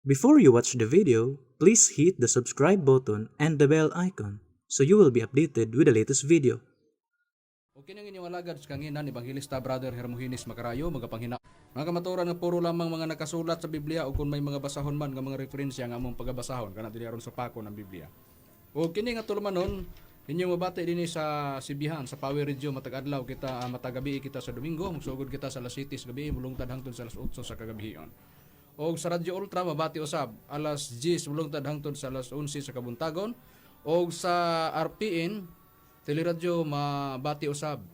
Before you watch the video, please hit the subscribe button and the bell icon so you will be updated with the latest video. Okay nang inyong alagad sa kanginan, Evangelista Brother Hermogenes Macarayo, magapanghina. Mga kamaturan nga puro lamang mga nakasulat sa Biblia o kung may mga basahon man nga mga referensya nga among pagabasahon kana dili aron sa pako ng Biblia. O kini nga tulumanon, inyong mabati dinhi sa Sibihan sa Power Radio matag adlaw kita matagabi kita sa Domingo, magsugod kita sa alas 7 sa gabi, mulungtad hangtod sa alas 8 sa kagabihion. O sa Radyo Ultra mabati usab alas 10 mulungtad hangtod sa alas 11 sa kabuntagon. O sa RPN Teleradyo mabati usab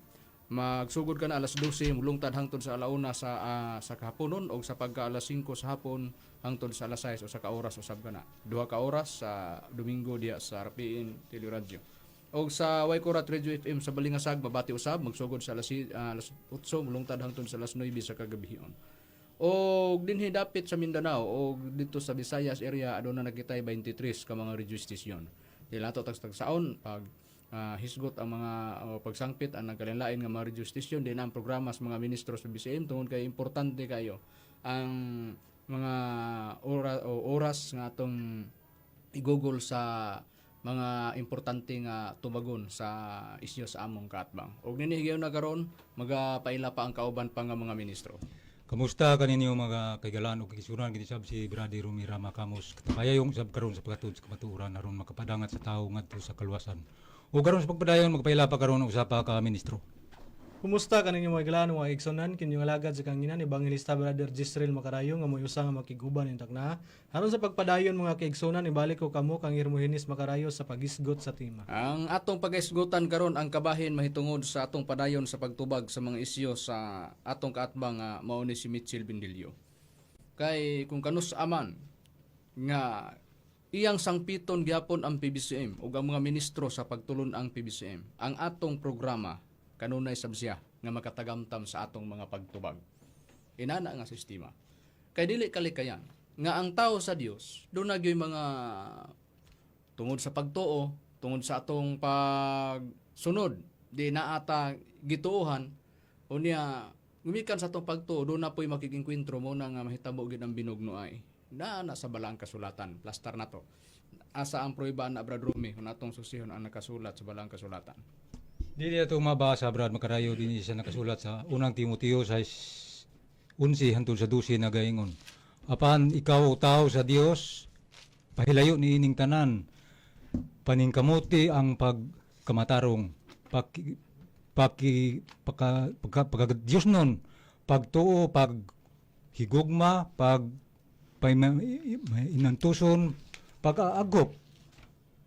magsugod ka na alas 12 mulungtad hangtod sa alauna sa kahaponon o sa pagka alas 5 sa hapon hangtod sa alas 6 o sa ka oras usab ka na 2 ka oras sa Domingo diya sa RPN Teleradyo. O sa Waikurat Radio FM sa Balingasag mabati usab magsugod sa alas 8 mulungtad hangtod sa alas 9 sa kagabihion. O dinhi dapit sa Mindanao o dito sa Visayas area aduna nakitay 23 ka mga radio station. Dila to tagsaon pag hisgot ang mga pagsangpit ang nagkalinlain nga mga radio station din ang programa sa mga ministro sa BCM tungod kay importante kayo ang mga oras nga atong i-google sa mga importante nga tubagon sa isyu sa among kaatbang. Og nini higayon na karon magapaila pa ang kauban pa nga mga ministro. Kamusta kaninyo mga kaigalaan o kikisuran kini sab si Brady Rumira Makamos katapayayong sab karon sa pagkatud sa kamatuoran aron makapadangat sa tawo ngadto sa kaluwasan. O karon sa pagpadayon magpaila pa karon og usa pa ka ministro. Kumusta kaninyo mga kaigalaan mga igsonan kinyong alagad sa kanginan Evangelista Brother Jisrael Macarayo nga moy usa nga makiguban ning takna. Aron sa pagpadayon mga kaigsonan ibalik ko kamo kang Hermogenes Macarayo sa pagisgot sa tema. Ang atong pag-isgutan karon ang kabahin mahitungod sa atong padayon sa pagtubag sa mga isyu sa atong kaatbang nga mao ni si Mitchell Bindilio. Kay kung kanus aman nga iyang sangpiton gyapon ang PBCM ug ang mga ministro sa pagtulon ang PBCM. Ang atong programa kanunay sab siya nga makatagamtam sa atong mga pagtubag. Inana nga sistema. Kay dili kalikayan nga ang tao sa Dios do na gyud mga tungod sa pagtuo, tungod sa atong pagsunod, di na ata gituohan unya gumikan sa atong pagtuo do na poy makikingkwentro mo na nga mahitabo gid ang binugno ay. Na sa balang kasulatan, plastar na to. Asa ang proibaan na Brad Rumi kung atong susihon ang nakasulat sa balang kasulatan. Dili ato mabasa Brad Macarayo dinhi sa nakasulat sa unang Timoteo 6:11 hangtod sa 12 nagaingon. Apan ikaw tao sa Dios pahilayo niining tanan paningkamuti ang pagkamatarong pagka Dios nun pagtuo paghigugma inantuson pag-aagop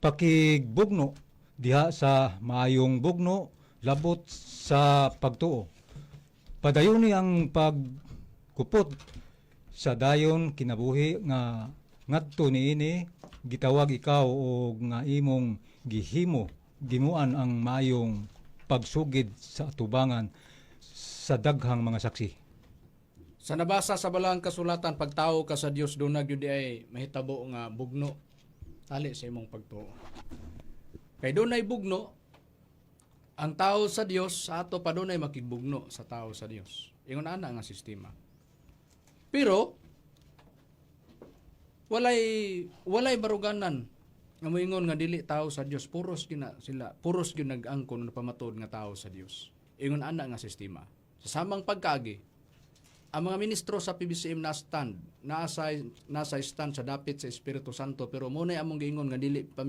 pakigbugno diha sa maayong bugno labot sa pagtuo. Padayoni ang pagkupot sa dayon kinabuhi nga ngadto niini gitawag ikaw o nga imong gimuan ang maayong pagsugid sa atubangan sa daghang mga saksi. Sa nabasa sa balang kasulatan pagtao ka sa Dios do na gyud ay mahitabo nga bugno tali sa imong pagtuo. Kay dunay bugno ang tao sa Dios sa ato pa dunay makigbugno sa tao sa Dios. Ingon ana nga sistema. Pero walay baruganan nga moingon nga dili tao sa Dios, puros gyud nag-angkon na pamatud nga tao sa Dios. Ingon ana nga sistema. Sa samang pagkaagi ang mga ministro sa PBCM nasa stand sa dapit sa Espiritu Santo pero muna among giingon nga dili pa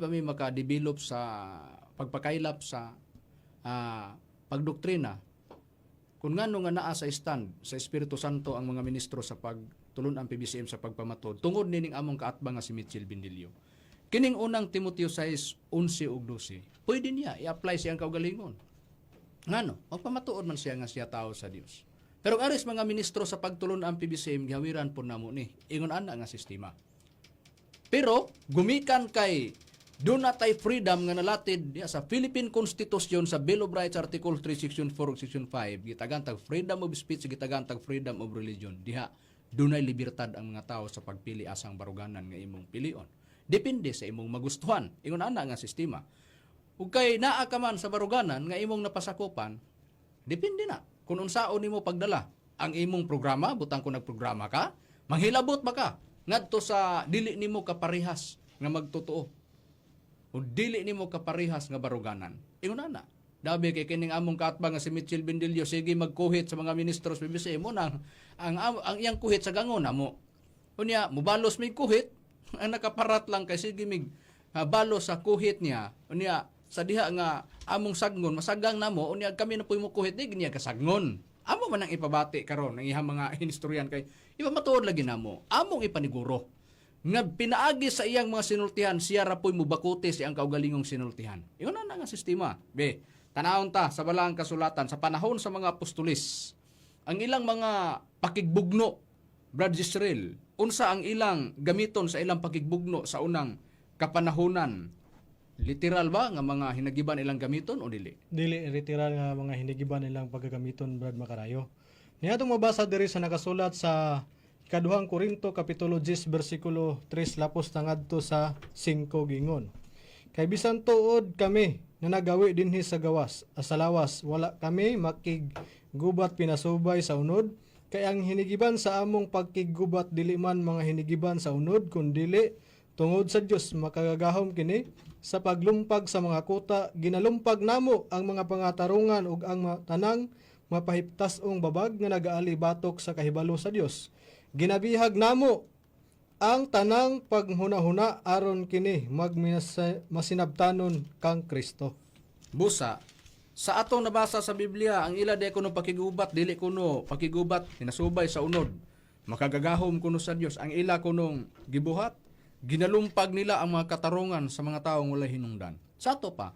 mi maka-develop sa pagpakailap sa pagdoktrina. Kung ngano nga naa sa stand sa Espiritu Santo ang mga ministro sa pagtulon ang PBCM sa pagpamatod tungod nining among kaatbang nga si Mitchell Bindilio. Kining unang Timoteo 6:11 ug 12, pwede niya i-apply siyang kaugalingon. Ngano? Magpamatuod man siya nga siya tao sa Dios. Pero aris mga ministro sa pagtulon ang PBCM gihawiran po namo ni ingon ana nga sistema. Pero gumikan kay do not tay freedom nga nalatid diya sa Philippine Constitution sa Bill of Rights Article 3 Section 4 ug Section 5 gitagan tag freedom of speech gitagan tag freedom of religion. Diha dunay libertad ang mga tao sa pagpili asang baruganan nga imong pilion. Depende sa imong magustuhan. Ingon ana nga sistema. Ug kay naa ka man sa baruganan nga imong napasakupan, depende na kung unsaon nimo pagdala ang imong programa, butang kung nagprograma ka, Manghilabot ba ka ngadto sa dili nimo kaparehas nga magtotoo o dili nimo kaparehas nga baruganan. Ingon na. Dabi kay kining among kaatbang nga si Mitchell Bendilio sige magkuhit sa mga ministros BBC mo nang ang iyang kuhit sa gangon namo. Unya mubalos may kuhit ang nakaparat lang kay sige mig balos sa kuhit niya. Unya sa diha nga among sagnon masagang namo unya kami na puy mo kuhit di niya kasagnon. Amo man ang ipabati karon ng ihang mga hinistoryan kay iba matuod lagi namo. Among ipaniguro nga pinaagi sa iyang mga sinultihan siya ra puy mobakuti sa iyang kaugalingong sinultihan. Iyon na nga sistema. Be, tanawon ta sa balaang kasulatan sa panahon sa mga apostolis. Ang ilang mga pakigbugno, Brad Israel, unsa ang ilang gamiton sa ilang pakigbugno sa unang kapanahonan? Literal ba nga mga hinagiban ilang gamiton o dili? Dili literal nga mga hinigiban nilang pagkagamiton, Brad Makarayo. Niadtong mabasa diri sa nakasulat sa Ikaduhang Korinto kapitulo 10 bersikulo 3 lapos tangadto sa 5 gingon. Kay bisan tuod kami na nagawi dinhi sa gawas, sa lawas, wala kami makigubat pinasubay sa unod, kay ang hinigiban sa among pagkigubat dili man mga hinigiban sa unod, kundili tungod sa Dios makagagahom kini sa paglumpag sa mga kuta, ginalumpag namo ang mga pangatarungan ug ang tanang mapahiptas-ong babag nga nagaali batok sa kahibalo sa Dios. Ginabihag namo ang tanang paghuna-huna aron kini masinabtanon kang Kristo. Busa, sa atong nabasa sa Biblia, ang ila di kuno pakigubat, dili kuno pakigubat, hinasubay sa unod. Makagagahom kuno sa Dios. Ang ila kunong gibuhat, ginalumpag nila ang mga katarungan sa mga taong wala hinungdan. Sa ato pa,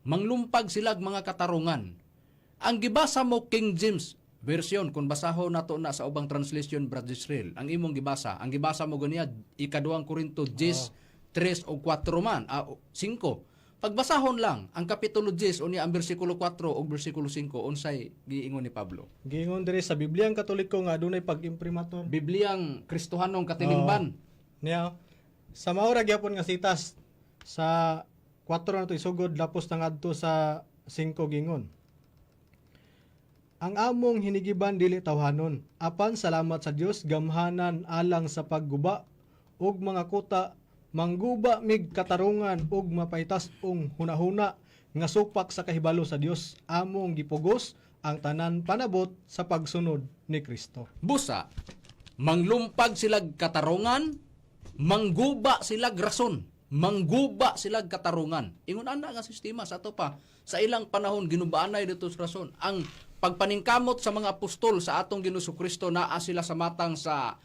manglumpag sila mga katarungan. Ang gibasa mo King James version, kung basahon nato na sa ubang translation, Brad Israel, ang imong gibasa, ang gibasa mo ganiya, Ikaduhang Korinto 10, 3 o 4 man, 5. Pagbasahon lang, ang kapitulo 10, unya ang versikulo 4 o versikulo 5, unsay giingon ni Pablo? Giingon diri sa Bibliang Katoliko nga adunay pag-imprimatur. Bibliang Kristohanong katilingban. Niya, sa maura gyapon nga sitas sa 4 na to isugod lapos tangadto sa 5 gingon. Ang among hinigiban dili tawhanon, apan salamat sa Dios gamhanan alang sa pagguba ug mga kuta, mangguba mig katarungan ug mapaitas-ong hunahuna nga supak sa kahibalo sa Dios, among gipugos ang tanan panabot sa pagsunod ni Kristo. Busa, manglumpag silag katarungan, mangguba silag rason, mangguba silag katarungan. Ingon ana nga sistema sa ato pa. Sa ilang panahon ginubaanay dito sa rason. Ang pagpaningkamot sa mga apostol sa atong Ginoong Kristo, naa sila sa matang sa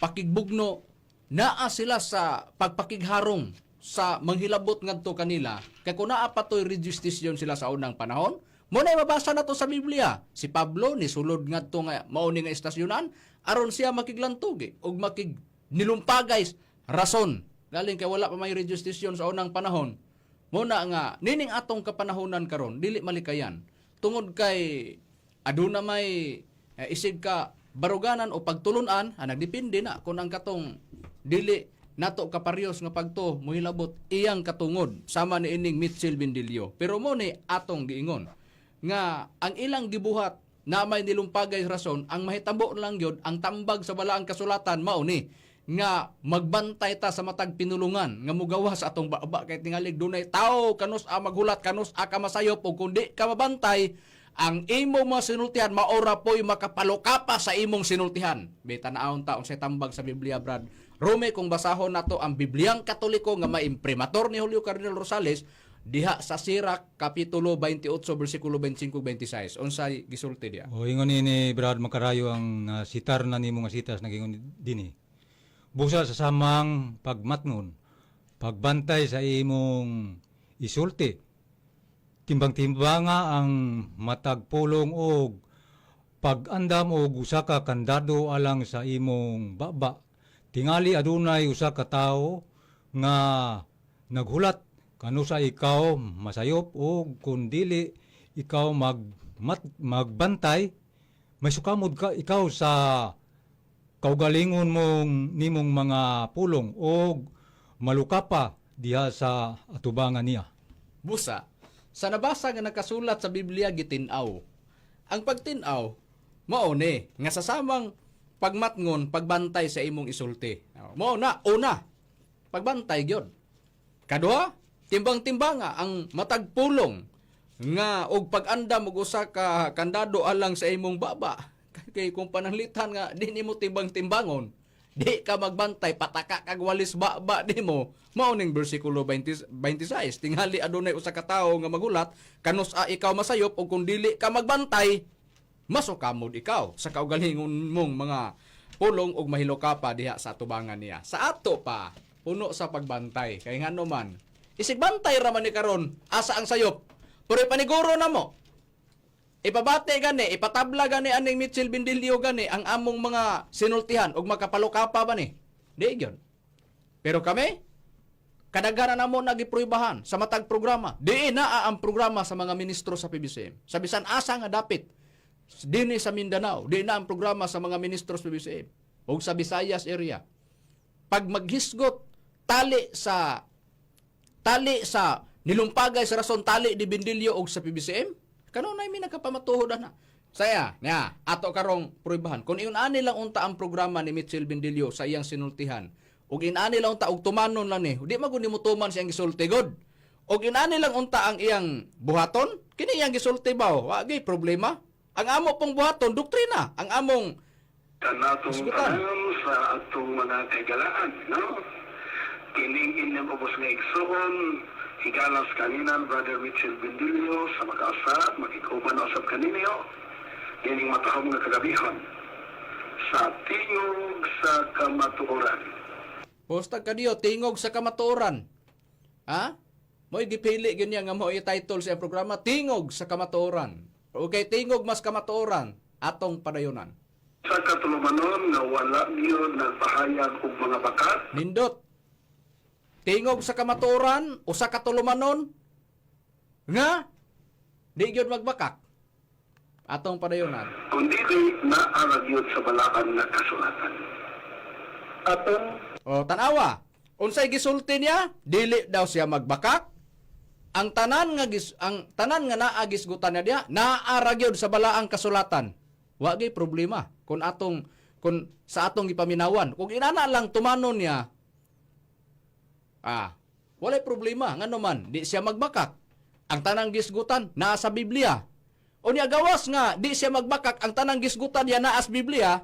pakigbugno, naa sila sa pagpakigharong sa manghilabot ngadto kanila. Kay kung naa patoy rejustice sila sa unang panahon, mo na mabasa nato sa Biblia. Si Pablo ni sulod ngadto nga mauni nga istasyonan aron siya makiglantugi ug nilumpagay rason. Galing kay wala pa may rejustice sa unang panahon. Muna nga nining atong kapanahonan karon dili malikayan tungod kay aduna may isig ka baruganan o pagtulunan, nagdepende na kung ang katong dili nato kaparyos nga pagto muhilabot iyang katungod sama ni ining Mitchell Bendilio. Pero mo ni atong giingon nga ang ilang gibuhat na may nilumpagay rason, ang mahitabo lang yun, ang tambag sa balaang kasulatan mao ni nga magbantay ta sa matag pinulungan nga mugawas atong baba kay tingalig dunay tao kanus maghulat kanus ka masayop ug kundi ka mabantay ang imong mga sinultihan maora po'y makapalokapa sa imong sinultihan. Beta naawon ta unsay tambag sa Biblia, Brad. Rome, kung basahon nato ang Bibliang Katoliko nga maimprimator ni Julio Cardinal Rosales diha sa Sirach kapitulo 28 bersikulo 25-26. Unsay gisulti diha? O ingon ni Brad Makarayo ang sitar na nimo nga sitas nagingon dinhi. Busa sa samang pagmatngon, pagbantay sa imong isulti, timbang-timbanga ang matag pulong og pag-andam og usa ka kandado alang sa imong baba. Tingali adunay usa ka tawo nga naghulat kanu sa ikaw masayop og kun dili ikaw magbantay, may sukamod ka ikaw sa kaugalingon mong nimong mga pulong o maluka pa diha sa atubangan niya. Busa, sa nabasa nga nakasulat sa Biblia gitinaw. Ang pagtinaw, mao ni nga sa samang pagmatngon, pagbantay sa imong isulti. Mo na, una, pagbantay gyud. Kaduha, timbang-timbanga ang matag pulong nga og pag-andam og usa ka kandado alang sa imong baba. Kay kung pananglitan nga di nimo timbang-timbangon, di ka magbantay, pataka kag walis baba nimo. Mao ning bersikulo 26, tingali adunay usa ka tawo nga magulat, kanus ikaw masayop ug kung dili ka magbantay, masukamod ikaw sa kaugalingon mong mga pulong ug mahilo ka pa diha sa atubangan niya. Sa ato pa, puno sa pagbantay. Kay ngano man, isig bantay ra man ni karon, asa ang sayop. Pero ipaniguro na mo. Ipabate gani, ipatabla gani aning Mitchell Bindilio gani ang among mga sinultihan ug makapalokapa ba ni? Di gyud. Pero kami, kadaghanan namo nagipruibahan sa matag programa. Di na ang programa sa mga ministro sa PBCM. Sa bisan asa nga dapit dinhi sa Mindanao, di na ang programa sa mga ministro sa PBCM ug sa Visayas area. Pag maghisgot tali sa nilumpagay sa rason tali di Bindilio og sa PBCM, kanunay mi nakapamatuhod na. Saya, niya, ato karong pruibahan. Kung iun-ani lang unta ang programa ni Mitchell Bindilio sa iyang sinultihan, ug inani lang unta og tumanon lang ni, di magud nimo tuman siyang gisulti god. Ug inani lang unta ang iyang buhaton, kini iyang gisulti ba? Wa gyud problema. Ang amo pong buhaton doktrina, ang among kanatong Isgutan. tanan sa atong mga kagalaan, no? Kining inyong ubos nga igsoon, higalas kaninan, Brother Mitchell Bindilio, sa makaasat, makikuban usab kaninyo, kining matahom nga kagabihon, sa tingog sa kamatuoran. postag kadiyo tingog sa kamatuoran. Ha? Mo'y gipili gyud niya nga mo i-title sa iyang programa, Tingog sa Kamatuoran. Okay, tingog mas kamatuoran atong padayonan. Sa katulumanon nga wala gyud nagpahayag og mga bakat, Nindot. Tingog sa kamatuoran o sa katulumanon nga di gyud magbakak atong padayonan. kundi naarag yun sa balaan nga kasulatan. Atong O tanawa, unsay gisulti niya, dili daw siya magbakak. Ang tanan nga naa gisgutan niya diha, naara gyud sa balaang kasulatan. Wa gyud problema kung sa atong gipaminawan. Kung inana lang tumanon niya, walay problema ngano man di siya magbakak. Ang tanang gisgutan naa sa Biblia. O niya gawas nga di siya magbakak, ang tanang gisgutan niya naa sa Biblia.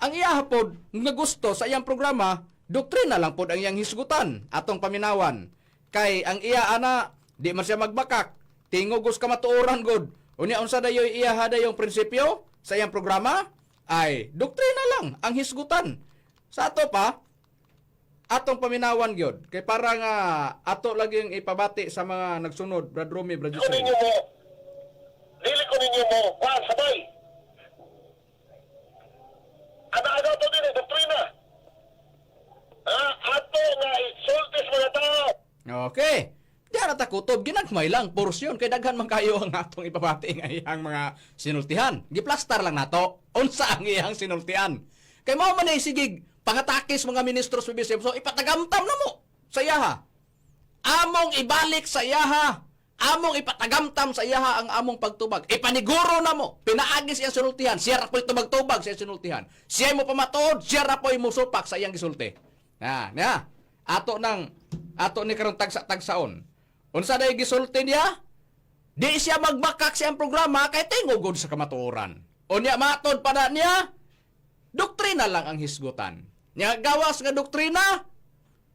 Ang iya pod nga gusto sa iyang programa, doktrina lang pod ang iyang hisgutan atong paminawan. Kay ang iya ana di man siya magbakak, tingog us kamatuoran god. Unya unsa dayoy iya hadayong prinsipyo sa iyang programa ay doktrina lang ang hisgutan. Sa ato pa atong paminawan gyud kay para nga ato laging ipabati sa mga nagsunod, Brad Romy, Brad Jose. Dili ko ninyo mo, sabay. Ana-ana to din, doktrina. Ato nga isultis mga tao. Okay. Di na takutob, ginagmay lang, porsyon, kay daghan man kayo ang atong ipabati ng iyang mga sinultihan. Giplastar lang nato, unsa ang iyang sinultihan. Kay mao man ay sigig, pangatakis mga ministro sa BCM, so ipatagamtam na mo sa iyaha. Among ibalik sa iyaha, among ipatagamtam sa iyaha ang among pagtubag. Ipaniguro na mo, pinaagis iyang sinultihan, siya ra po'y tubag-tubag sa iyang sinultihan. Siya mo pamatuod, siya ra po'y musupak sa iyang gisulti. Ato ni karong tagsa-tagsaon. Unsa day gisulti niya? Di siya magbakak sa iyang programa kay tingog sa kamatuoran. Unya matod pa na niya, doktrina lang ang hisgutan. Nya gawas nga doktrina,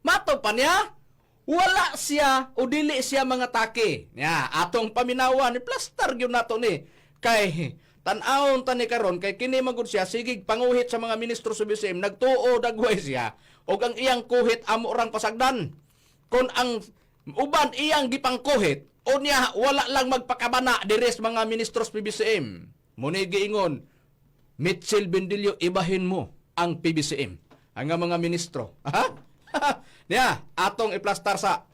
matod pa niya, wala siya o dili siya mga take. Nya atong paminawan ni plastar gyud nato ni kay tan-awon ta ni karon kay kini magud siya sigig panguhit sa mga ministro sa BCM, nagtuo dagway siya og ang iyang kuhit amo rang pasagdan. Kung ang uban iyang gipangkuhit, unya wala lang magpakabana diri sa mga ministro sa PBCM. Muni giingon, Mitchell Bindilio, ibahin mo ang PBCM, ang mga ministro. Ha? Niya, atong iplastar sa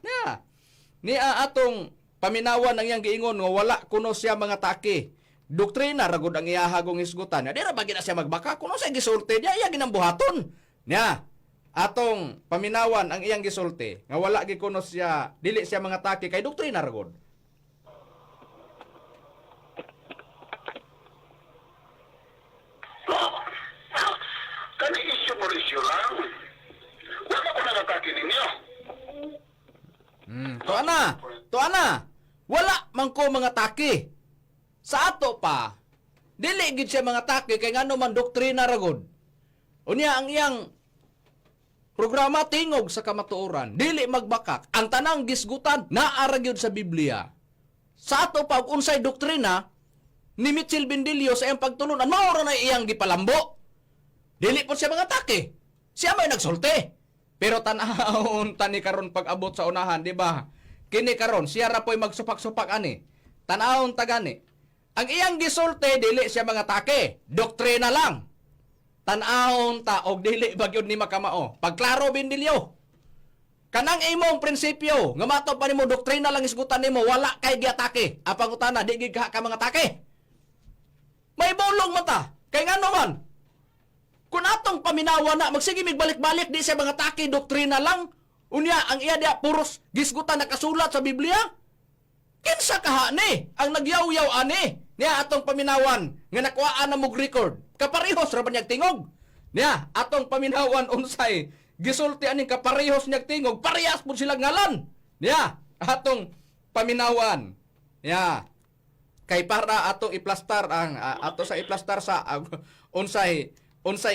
niya atong paminawan ang iyang giingon nga wala kuno siya mga take. Doktrina ragod ang iyahagong hisgutan. Di ra ba gina siya magbaka kuno sa gisulti niya iya ginambuhaton. Niya, atong paminawan ang iyang gisulti nga wala gi kuno siya dili siya mga take kay doktrina ragod. imo mga taki. Sa ato pa, dili gid siya mga taki kay ngano man doktrina ragod. Unya ang iyang programa tingog sa kamatuoran, dili magbakak. Ang tanang gisgutan naara gyud sa Biblia. Sa ato pa ug unsay doktrina ni Mitchell Bendilio sa iyang pagtulunan, mao ra na iyang gipalambo. Dili po siya mga taki. Siya may nagsulti. Pero tanahon tani karon pag-abot sa unahan, di ba? Kini karon siya ra po'y magsupak-supak ani. Tanahon tagani. Ang iyang gisulti dili siya mga take, doktrina lang. Tanahon ta og dili bagyod ni makamao. Pagklaro Bendilio. Kanang imong prinsipyo, nga mato pa nimo doktrina lang isgutan nimo, wala kay giatake. Apang utana di gid ka mga take. May bolong mata. Kay ngano man? Kung atong paminawa na, magsige balik-balik di siya mga taki, doktrina lang. Unya, ang iya dia puros gisgutan nakasulat sa Biblia. Kinsa kaha ni? Ang nagyaw-yaw ani. Niya atong paminawan, nga nakuhaan na mog record. Kaparihos ra ba niyag tingog? Niya, atong paminawan unsay, gisulti aning kaparihos niyag tingog, parehas po sila ngalan. Niya, atong paminawan. Niya, kay para atong iplastar ang ato sa iplastar sa unsay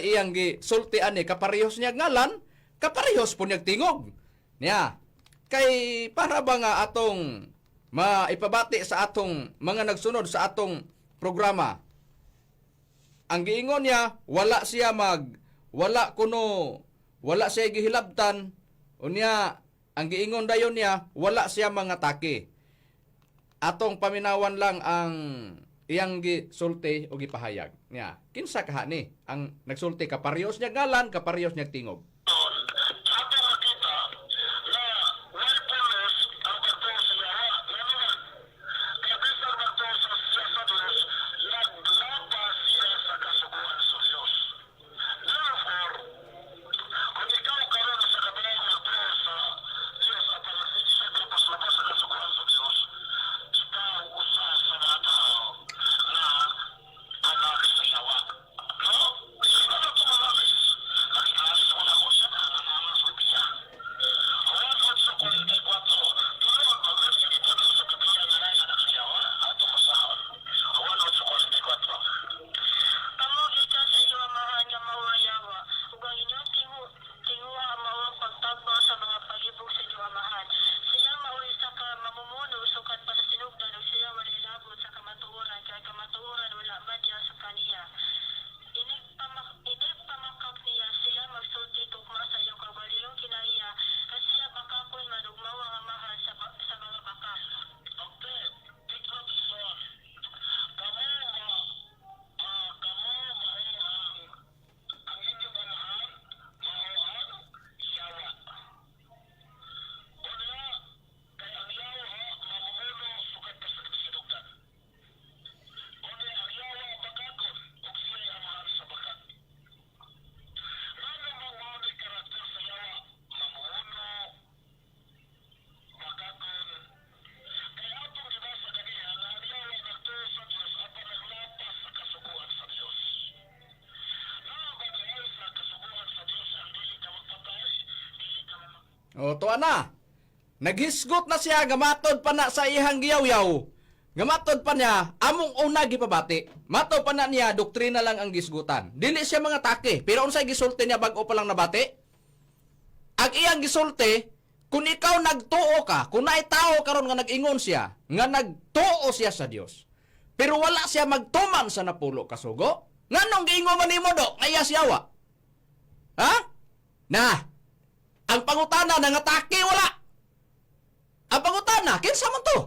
iyang gisulti ani kaparehos niya ngalan, kaparehos po niya tingog. Niya, kay para ba nga atong maipabati sa atong mga nagsunod sa atong programa. Ang giingon niya, wala siya gihilabtan. Unya, ang giingon dayon niya, wala siya mga taki. Atong paminawan lang ang iyang gisulti o gipahayag niya. Kinsa kaha ni ang nagsulti kaparehos niya ngalan, kaparehos niya tingog. Ato makita na mindfulness ang pagtuo sa lahat. Kaya bisan magtuo sa Diyos, naglapas siya sa kasuguan sa Diyos. Therefore, kung ikaw karon sa kabilang magtuo sa Diyos at siya lapas-lapas sa kasuguan sa Diyos, ikaw usa sa mga tao na anak sa yawa. No? Sino na tumalabis? Nakikas mo na ko siya na naman sa biya. Awan ko sa 44, tuloy ang pagod na ito sa Biblia na rin anak sa yawa at umasahon. Awan ko sa 44. Pamugita sa iyo amahan nga mawayawa, ug ang inyong tinguha ang mawang pagtagba sa mga palibog sa inyong amahan. Siya mauli sa mamumuno, sukat pa sa sinugdan, ug siya walilabot sa kamatuoran, kaya kamatuoran wala madya sa kaniya. Inig pamakak niya, sila magsulti tugma sa iyong kabaliyong kinaiya, kasi siya bakakon man ug mawang amahan sa mga baka. Okay, ito sa kamo ang inyong amahan, mao ang yawa. Una, kay ang yawa mamumuno sukat pa sa sinugdan. Una, ang yawa bakakon ug siya amahan sa baka. Ngano mo mao ni karakter sa yawa? Mamumuno, bakakon. Kaya atong gibasa ganiya na ang yawa nagtuo sa Diyos at naglapas sa kasuguan sa Diyos. Nakabagay sa kasuguan sa Diyos ang dili ka magpatay, dili ka O, tuwa na. Naghisgot na siya, gamatod pa na sa ihang giyaw-yaw. Gamatod pa niya, among una gipabati. Matod pa na niya, doktrina lang ang gisgutan. Dili siya mga taki. Pero unsay gisulti niya bago pa lang nabati? Ang iyang gisulti, kung ikaw nagtuo ka, kung naitaw karon nga nag-ingon siya, nga nagtuo siya sa Dios. Pero wala siya magtuman sa napulo kasugo. Nganong giingon man nimo do, ngaya siyawa? Ha? Na, ang pangutana nangatake wala. Ang pangutana, kinsa man to?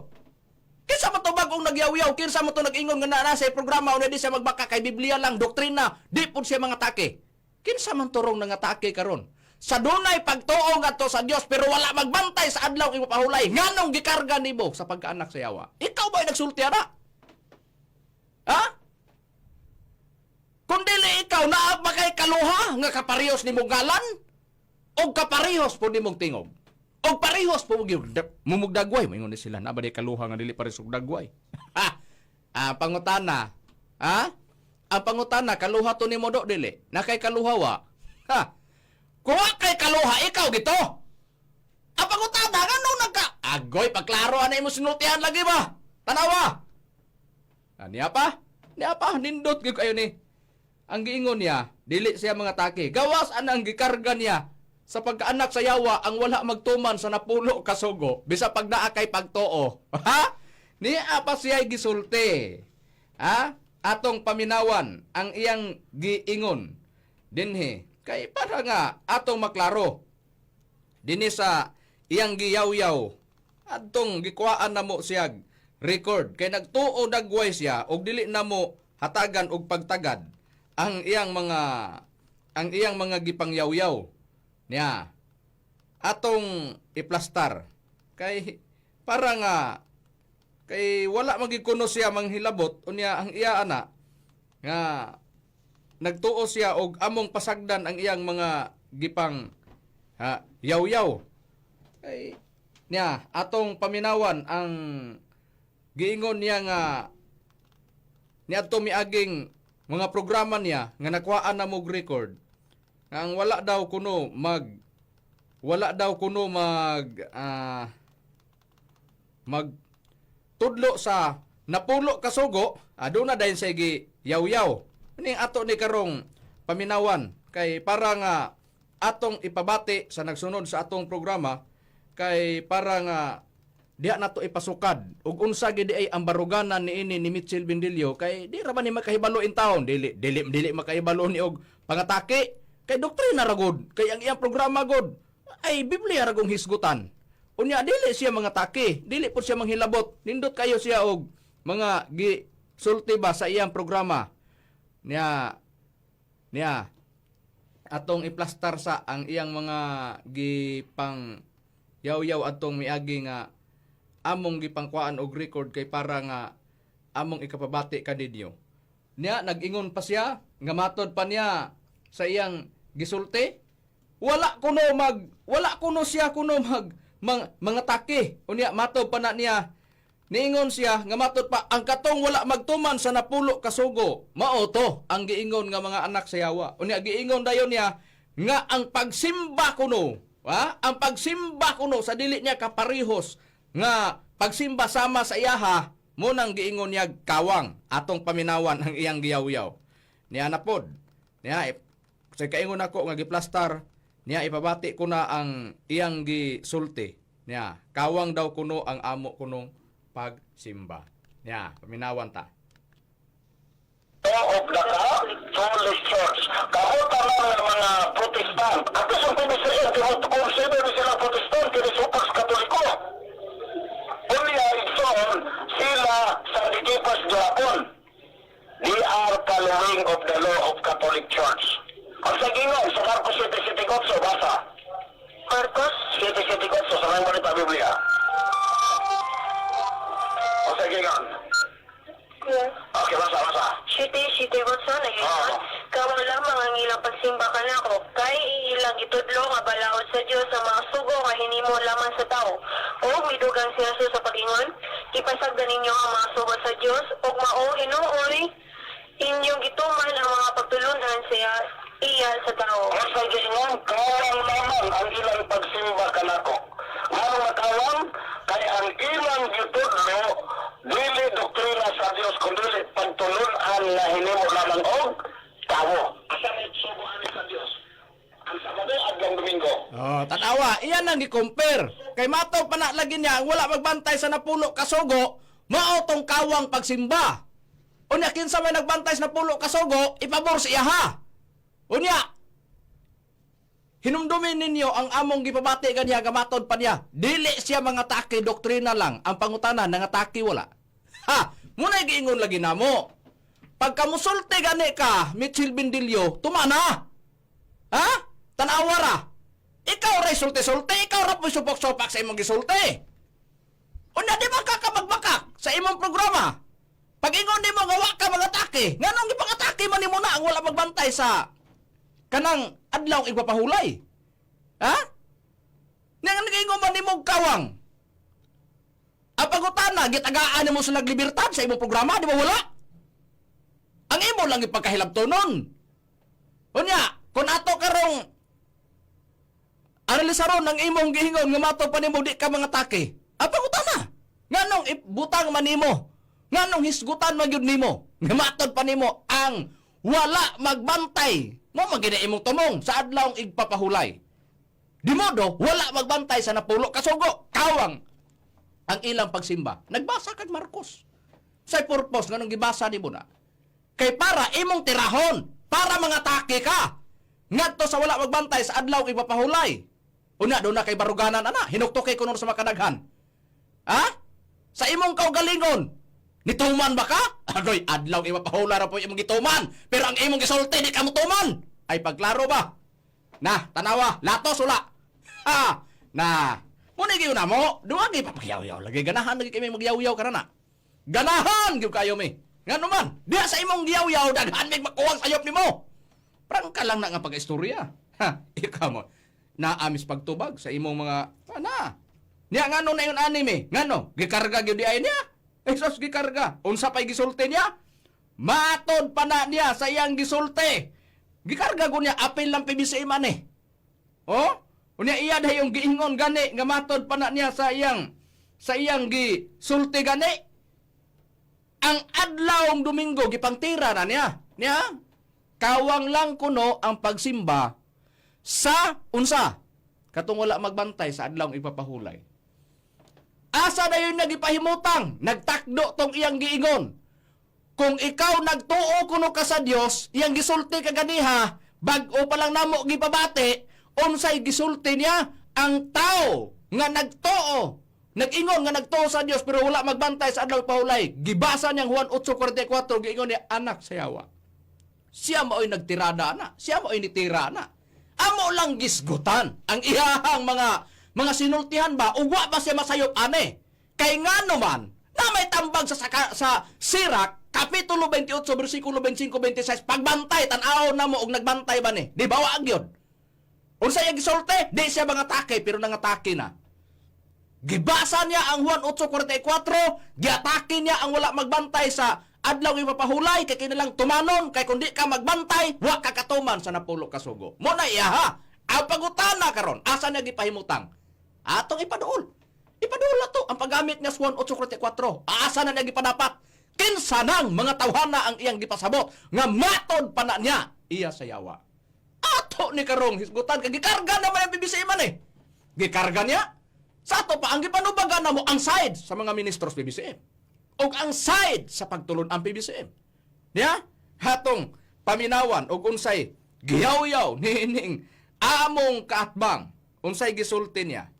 Kinsa man to bagong nagyaw-yaw, kinsa man to nag-ingon nga naa sa programa una di siya magbaka kay Biblia lang, doktrina, di pud siya mga take. Kinsa man to rong nangatake karon? Sa dunay pagtuo ngadto sa Dios pero wala magbantay sa adlaw imo pahulay. Nganong gikarga nimo sa pagkaanak sa yawa? Ikaw ba nagsulti ana? Ha? Kung dili ikaw naa ba kay kaluha nga kaparehos nimo ngalan o kaparehos po nimong tingog. O parehos po mumugdagway. Maingon ni sila, naba di kaluha nga dili pares og dagway. Pangutana. Ha? Ang pangutana, kaluha to nimo do dili. Na kay kaluha wa. Ha? Kung wa kay kaluha, ikaw gito. Ang pangutana, ngano nagka? Agoy, pagklaro, ano mo sinultihan lagi ba? Tanawa! Niya pa, nindot gyud kayo ni. Ang giingon niya, dili siya mga take. Gawas anang gikarga niya sa pagkaanak sa yawa ang wala magtuman sa napulo kasugo bisa pag naa kay pagtuo. Ha? Niya pa siya gisulti. Ha? Atong paminawan ang iyang giingon. Dinhi, kay para nga atong maklaro. Dinhi sa iyang giyaw-yaw. Atong gikuhaan na mo siyag record. Kay nagtuo dagway siya og dili na mo hatagan og pagtagad ang iyang mga gipangyaw-yaw niya. Atong iplastar. Kay para nga kay wala magikuno siya manghilabot unya ang iya ana nga nagtuo siya og among pasagdan ang iyang mga gipang yaw-yaw. Kay niya atong paminawan ang giingon niya nga niadto miaging mga programa niya nga nakuhaan na mog record nga ang wala daw kuno mag tudlo sa napulo kasugo, aduna dayon sa gi yaw-yaw. Ning ato ni karong paminawan kay para nga atong ipabati sa nagsunod sa atong programa kay para nga diha nato ipasukad ug unsa gid ay ang baruganan niini ni Mitchell Bindilio kay di ra man ni makahibalo in taon dili makahibalo ni og pangatake kay doktrina ra gud kay ang iyang programa gud ay Biblia ra gong hisgutan. Unya dili siya mga take, dili po siya manghilabot. Nindot kayo siya og mga gisulti ba sa iyang programa. Niya atong iplastar sa ang iyang mga gipang yaw-yaw atong miagi nga among gipangkuan og record kay para nga among ikapabati kadidyo. Niya nag-ingon pa siya nga matod pa niya sa iyang gisulti. Wala kuno siya mga take. Unya matod pa na niya niingon siya nga matod pa ang katong wala magtuman sa napulo kasugo mao to ang giingon nga mga anak sa yawa. Unya giingon dayon niya nga ang pagsimba kuno, ang pagsimba kuno sa dili niya kaparihos nga pagsimba sama sa iyaha mo nang giingon niya kawang atong paminawan ang iyang giyaw-yaw. Niya napod. Niya sa kaingon ako nga giplastar niya ipabati ko na ang iyang gisulti. Niya, kawang daw kuno ang amo kunong pagsimba. Niya, paminawan ta. of the Catholic Church. Kahutan na ng mga Protestant. At isang pinisiin, consider sila Protestant, kinisupas Katoliko. Unya, igsoon, sila sa Dikipas Japon. They are following of the law of Catholic Church. Ang sagingan, sa Marcos 7:7, basa. Marcos 7:7, sa mga manita Biblia. Ang sagingan. Yes. Okay, basa. Siti botso na yun. Kawan lamang ang ilang pagsimba ka na ko. Kay ilang itudlo nga balaod sa Diyos sa mga sugo nga hinimo lamang sa tao. O midugang siya sa pag-ingon, ipasagdan ninyo ang mga sugo sa Diyos, o mao hinuoy, inyong gituman ang mga pagtulunan siya iya sa tao. Ang sagingan, kawang lamang ang ilang pagsimba ka na ko. Ang makawang, kay ang ilang gitudlo, dili doktrina sa Dios kundi pagtulunan na hinimo lamang og tawo. Asa may subuan sa Dios? Ang Sabado at ang Domingo. Oh, tanawa, iyan ang gi-compare. Kay mataw pa na lagi niya, wala magbantay sa napulo kasugo, mao tong kawang pagsimba. Unya kinsa may nagbantay sa napulo kasugo, ipabor sa iya ha. Unya, hinumdumin ninyo ang among gipabati kaniya gamatod pa niya. Dili siya mga taki doktrina lang. Ang pangutana nga taki wala. Ha, muna giingon lagi namo. Pagka musulti gani ka, Mitchell Bindilio, tumana. Ha? Tanawa ra. Ikaw ray sulti-sulti, ikaw ra po supok-sopak sa imong gisulti. Unya di ba ka magbakak sa imong programa? Pag ingon di mo gawa ka mga taki, nganong gipangatake man nimo na ang wala magbantay sa kanang adlaw igpapahulay. Ha? Nang nag-ingon man nimo kawang. Ang pagutana, gitagaan nimo sa naglibertad sa imong programa, di ba wala? Ang imo lang ipagkahilabtonon. Unya, kung ato karong analisaron ang imong gihingon nga mato pa nimo di ka mga take. Ang pagutana, Nganong butang man nimo? Nganong hisgutan magyud nimo? Nga matod pa nimo ang wala magbantay. Mo magina imong tumong sa adlaw igpapahulay. Di modo wala magbantay sa napulo ka sugo. Kawang ang ilang pagsimba. Nagbasa kag Marcos. Sa purpose nganong gibasa nimo na? Kay para imong tirahon, para mangatake ka. Ngadto sa wala magbantay sa adlaw igpapahulay. Una do na kay baruganan ana, hinuktoke kuno sa makadaghan. Ha? Sa imong kaugalingon, nituman ba ka? Agoy, adlaw ipapahula ra po imong gituman. Pero ang imong gisulti di ka mo tuman. Ay pagklaro ba? Na, tanawa, latos ula. Ha! Na, muna giyo na mo, duwag ipapagyaw-yaw. Lagi ganahan lagi kami magyaw-yaw ka na. Ganahan giyo kayo mi. Nga naman, diya sa imong giyaw-yaw, daghan may makuwang sayop ni mo. Prangka lang na nga pag-istorya. Ha, ikaw mo. Naamis pagtubag sa imong mga, niya nga na yun anime. Nga no, gikarga yun di ay niya. Esos gikarga. Unsa pa'y gisulti niya? Matod pa na niya sa iyang gisulti. Gikarga ko niya, apel lang PBCM ane. Oh? Unya iya dahi yung giingon gani, nga matod pa na niya sa iyang gisulti gani. Ang adlawng Domingo, gipangtira na niya. Niya? Kawang lang kuno ang pagsimba sa unsa. Katong wala magbantay sa adlawng ipapahulay. Asa na yun nagipahimutang, nagtakdo tong iyang giingon. Kung ikaw nagtuo kuno ka sa Dios, iyang gisulti ka ganiha, bag-o pa lang namo gipabati, unsay gisulti niya ang tao nga nagtuo. Nag-ingon nga nagtuo sa Dios pero wala magbantay sa adlaw pahulay. Gibasa niyang Juan 8:44, giingon niya anak sa yawa. Siya mao'y nagtirada na, siya mao'y nitira na. Amo lang gisgutan ang iyahang mga sinultihan ba, ugwa ba siya masayop ane? Kay nga naman, na may tambag sa Sirak, Kapitulo 28, versikulo 25-26, pagbantay, tanaw na mo, og nagbantay ba ni? Di ba waag yun? Unsa yung gisulti? Di siya mga take, pero nangatake na. Gibasa niya ang Juan 8:44, giatake niya ang wala magbantay sa adlaw ipapahulay, kay kinalang tumanon, kay kundi ka magbantay, wa ka katuman sa napulo ka sugo. Mo na iya ha, ang pagutana karon, asa niya gipahimutang? Atong ipaduol. Ipaduol na to, ang paggamit niya sa Juan 8:44. Asa na niya gipadapat? Kinsa nang mga tawhana ang iyang gipasabot, nga matod pa na niya, iya sa yawa. Ato ni karong hisgutan, kay gikarga naman ang BBC man eh. Gikarga niya, sa ato pa, ang gipanubagan na mo ang side sa mga ministros PBCM. O ang side sa pagtulon ang PBCM. Niya? Hatong paminawan o unsay giyaw-yaw nining among kaatbang. Unsay gisulti niya.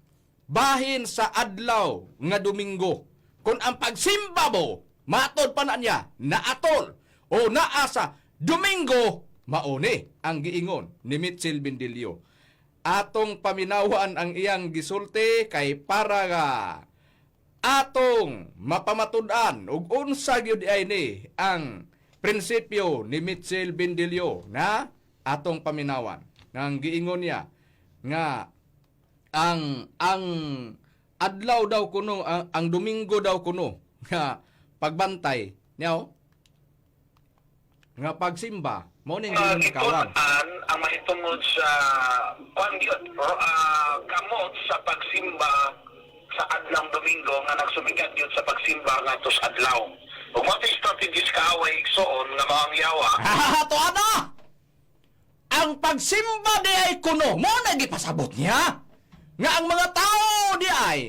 Bahin sa adlaw nga Domingo. Kung ang pagsimba mo, matod pa na niya, naatol o naasa Domingo, mauni ang giingon ni Mitchell Bindilio. Atong paminawan ang iyang gisulti kay para nga atong mapamatud-an ug unsa gyud ay ni ang prinsipyo ni Mitchell Bindilio na atong paminawan. Nang giingon niya nga ang adlaw daw kuno ang Domingo daw kuno nga pagbantay niyaw nga pagsimba mo ning giingon kawan. Ang mahitungod sa kamot sa pagsimba sa adlang Domingo nga nagsumikat yun sa pagsimba nga tos adlaw. Ug mo strategies kaaway igsoon nga maang yawa. To ana. Ang pagsimba di ay kuno mo na gipasabot niya nga ang mga tao di ay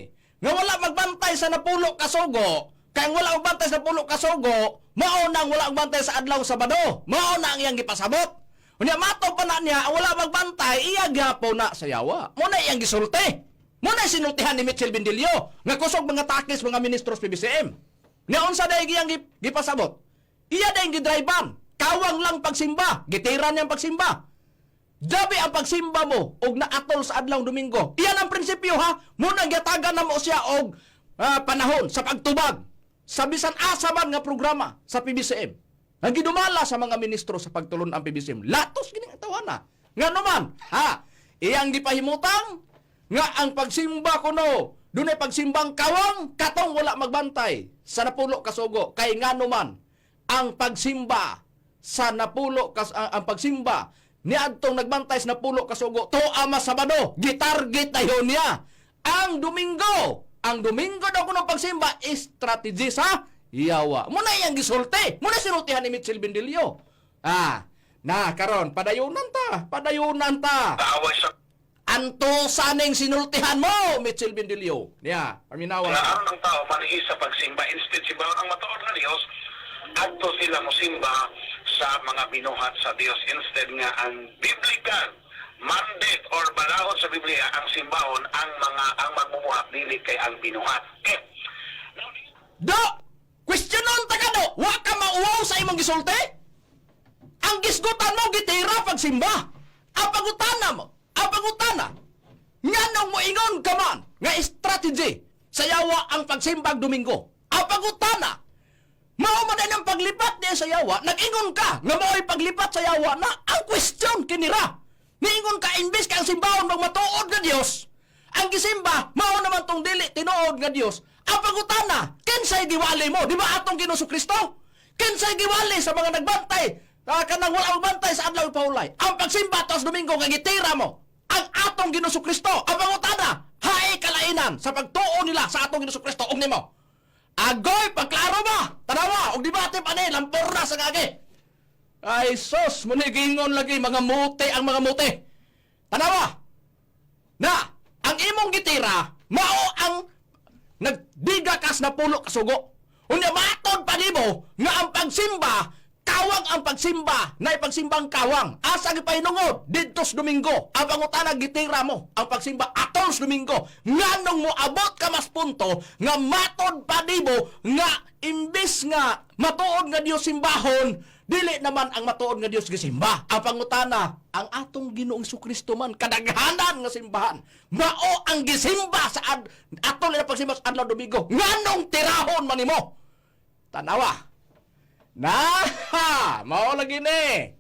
nga wala magbantay sa napulo ka sugo, kay ang wala magbantay sa napulo ka sugo, mao nang wala magbantay sa adlaw Sabado. Mao na ang iyang gipasabot. Unya mato pa na niya ang wala magbantay iya gyapon na sa yawa. Mo na iyang gisulti. Mo na sinultihan ni Mitchell Bindilio nga kusog mga takis mga ministros PBCM. Nya unsa day giyang gipasabot? Iya day gidriban. Kawang lang pagsimba, gitiran niyang pagsimba. Dabi ang pagsimba mo og naatol sa adlaw Domingo. Iyan ang prinsipyo ha. Muna gyatagan na mo siya og panahon sa pagtubag sa bisan asa man nga programa sa PBCM. Ang gidumala sa mga ministro sa pagtulon ang PBCM. Latos gining tawana. Nga naman, ha? Iyang gipahimutang nga ang pagsimba kuno, dunay pagsimbang kawang katong wala magbantay sa napulo ka sugo. Kay nga naman, ang pagsimba sa napulo ang pagsimba niadtong nagbantay sa napulo ka sugo, to ama Sabado, gitarget na yun niya ang Domingo. ang Domingo daw kuno pagsimba strategy sa yawa. Muna yang gisulti. Muna sinultihan ni Mitchell Bendilio. Karon padayunan ta. Kaaway sa Anto saning sinultihan mo, Mitchell Bendilio. Niya, paminawa. Kailangan ng tao manigi sa pagsimba. Instead, simba ang matuod na Diyos, adto sila mosimba sa mga binuhat sa Diyos. Instead nga, ang biblical mandate or balahon sa Biblia, ang simbahon, ang magmumuhat, dili kay ang binuhat. Do! Questionon ta ka do! Wa ka mauwaw sa imong gisulti? Ang gisgutan mo, gitira pagsimba. Apagutana. Nganong mo ingon ka man, nga strategy, sayawa ang pagsimbag Domingo. Apagutana. Mao man ang paglipat niya sa yawa, nag-ingon ka, nga mao'y paglipat sa yawa na ang question kinira. Niingon ka, imbis ka ang simbahon magmatuod nga Diyos. Ang gisimba, mao naman tong dili, tinuod nga Diyos. Apagutana, kinsay giwali mo? Di ba atong Ginoong Kristo? Kinsay giwali sa mga nagbantay? Kanang wala magbantay sa adlaw paulay. Ang pagsimba tos Domingo nga gitira mo. Ang atong Ginoong Kristo, apagutana, hae kalainan sa pagtuo nila sa atong Ginoong Kristo ug nimo. Agoy, pagklaro ba? Tanawa, og debate pa ni, lampor na sa gagi. Ay, sos, munigingon lagi, mga muti ang mga muti. Tanawa, na, ang imong gitira, mao ang nagdigakas na pulo kasugo. Unya matod pa nimo nga ang pagsimba, kawang ang pagsimba, na ipagsimbang kawang. Asa gipahinungod, didtos Domingo. Ang pangutana gitira mo, ang pagsimba atons Domingo. Nganong mo abot ka mas punto, nga matod pa nimo, nga imbis nga matuod nga Dios simbahon, dili naman ang matuod nga Dios gisimba. Ang pangutana, ang atong Ginoong Kristo man, kadaghanan nga simbahan, mao ang gisimba sa atong na pagsimba sa adlaw Domingo. Nganong tirahon man nimo? Tanawa. Mao lagi ni.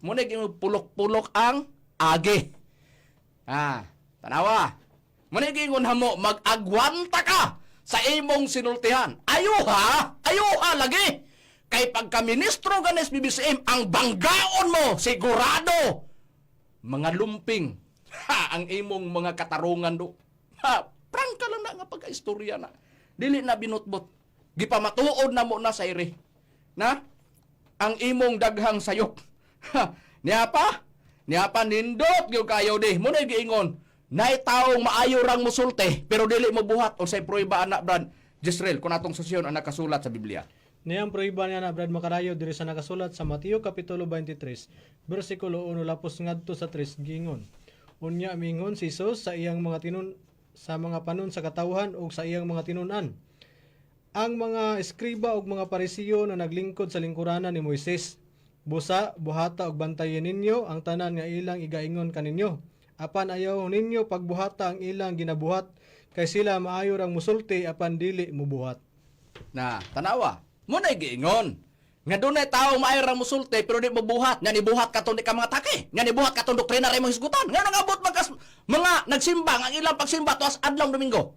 Muna yung pulok-pulok ang agi. Tanawa. Muna yung hamo, mag-agwanta ka sa imong sinultihan. Ayuha lagi. Kay pagka-ministro ganes BBCM, ang banggaon mo, sigurado, mga lumping. Ang imong mga katarungan do. Prangka lang na nga pagka-istorya na. Dili na binutbot. Gipamatuod na mo na sa iri. Na? Ang imong daghang sayop. Niya pa nindot yung kayo di. Muna giingon, nay taong maayo rang musulti, pero dili mo buhat o say prueba anak Brad Jezreel, kung atong sosyon ang nakasulat sa Biblia. Niyang proiba niya na Brad Makarayo diri sa nakasulat sa Mateo Kapitulo 23, versikulo 1 lapos ngadto sa 3 gingon. Unya mingon si Jesus sa iyang mga sa mga panon sa katawhan ug sa iyang mga tinunan. Ang mga eskriba ug mga parisiyo na naglingkod sa lingkuranan ni Moises, busa, buhata ug bantayan ninyo ang tanan nga ilang igaingon kaninyo. Apan ayaw ninyo pagbuhata ang ilang ginabuhat, kay sila maayo rang musulti apan dili mubuhat. Na, tanawa, muna giingon. Nga dunay tao maayo rang musulti pero di mabuhat. Nga nibuhat katon di ka mga take. Nga nibuhat katon doktrina ray mong hisgutan. Nga nangabot mga nagsimbang ang ilang pagsimba tuas adlaw Domingo.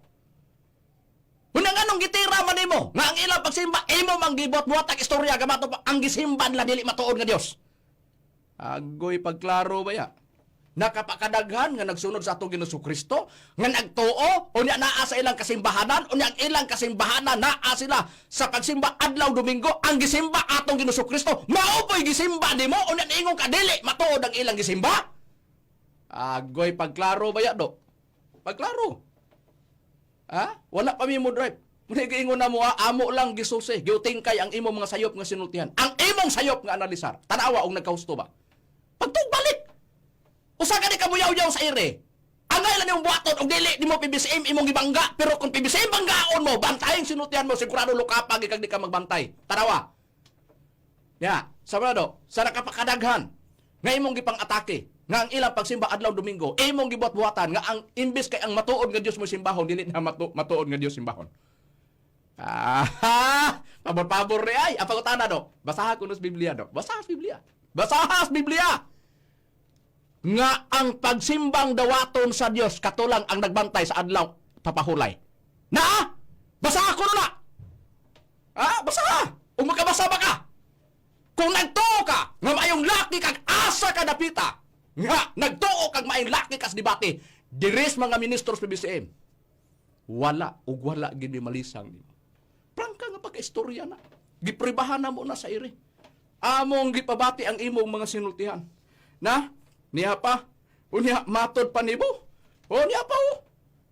Una nga nung gitira man nimo, nga ang ilang pagsimba, imo mang gibot-buhat ang istorya, gamato pa, ang gisimba nila dili matuod nga Dios. Agoy pagklaro ba ya? Nakapakadaghan nga nagsunod sa atong Ginoong Kristo, nga nagtuo, unya naa sa ilang kasimbahanan, unya ang ilang kasimbahanan naa sila sa pagsimba adlaw Domingo, ang gisimba atong Ginoong Kristo, maupoy gisimba nimo, unya niingon ka dili matuod ang ilang gisimba. Agoy pagklaro ba ya do? Pagklaro. Wala pa mi mo drive. Muna giingon na mo, amo lang gisusi. Giutingkay ang imong mga sayop nga sinultihan. Ang imong sayop nga analisar. Tanawa og nagkahusto ba? Pagtugbalik. Usa ka di ka muyaw-yaw sa ire. Angay lang yung buhaton og dili di mo PBCM imong gibangga. Pero kung PBCM banggaon mo, bantayin sinultihan mo, sigurado lukapag ikag di ka magbantay. Tanawa. Sabrado, sa nakapakadaghan nga imong gipang-atake. Nga ang ilang pagsimba adlaw Domingo, imong gibuhat-buhatan nga ang imbis kay ang matuod nga Dios mo simbahon, dili na matuod nga Dios simbahon. Pabor-pabor ri ay. Apagutana do. Basaha kuno sa Biblia do. Basaha sa Biblia. Nga ang pagsimbang dawaton sa Dios katulang ang nagbantay sa adlaw papahulay. Na? Basaha kuno na. Basaha. O makabasa ba ka? Kung nagtuo ka, nga mayong laki kag asa ka dapita, nga nagtuo kag maayong laki kas debate, diris mga ministros PBCM. wala ug wala gid ni malisang nimo. Prangka nga pagkaistorya na. Gipribahan na mo na sa iri. Among gipabati ang imong mga sinultihan. Na, niya pa, unya matod pa nimo. O niya pa o.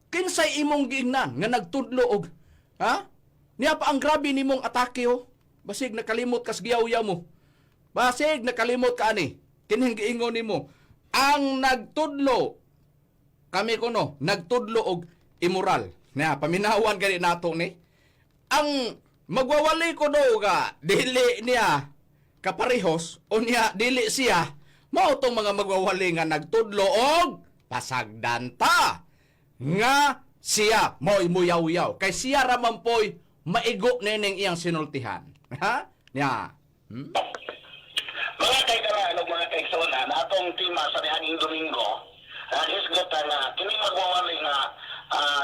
Kinsay imong giingnan nga nagtudlo og, ha? Niya pa ang grabe nimong atake o. Basig nakalimot kas giyaw-yaw mo. Basig nakalimot ka ani. Kining giingon nimo. Ang nagtudlo, kami kuno, nagtudlo og immoral. Na, paminawan gani nato ni. Ang magwawali ko do ga dili niya kaparehos o niya dili siya mao tong mga magwawali nga nagtudlo og pasagdan ta nga siya mo'y muyaw-yaw kay siya raman po'y maigo nining iyang sinultihan ha niya Mga kaigalaan o mga kaigsunan, atong tema sa nihanging Domingo, hisgatan nga, kini magwawali nga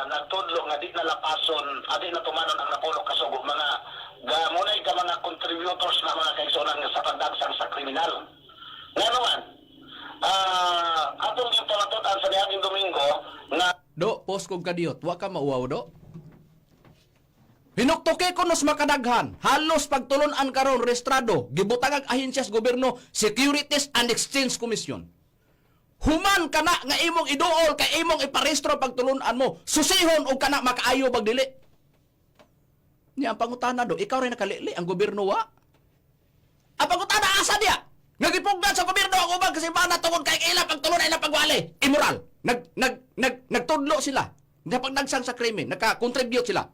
nagtudlo nga di nalapason, di na tumanon ang napulo kasugo, mga gamunay ka mga contributors na mga kaigsunan nga sa pagdagsang sa kriminal. Nga naman, atong yung palatutan sa nihanging Domingo, nga do post kog kadiyot wa ka mauwaw do Hinuktuki ko nos makadaghan, halos pagtulunan karon restrado, gibutang ang ahensya sa gobyerno, Securities and Exchange Commission. Human kana nga imong iduol kay imong iparehistro pagtulunan mo, susihon og kana makaayo bagdili. Niya ang pangutana do, ikaw rin nakalili ang gobyerno wa? Ang pangutana asa dia? Nagipugnan sa gobyerno ang ubang kasi ba tungod kay ila pagtulunan ila pagwali, immoral. Nagtudlo sila. Napagdagsang sa krimen, naka-contribute sila.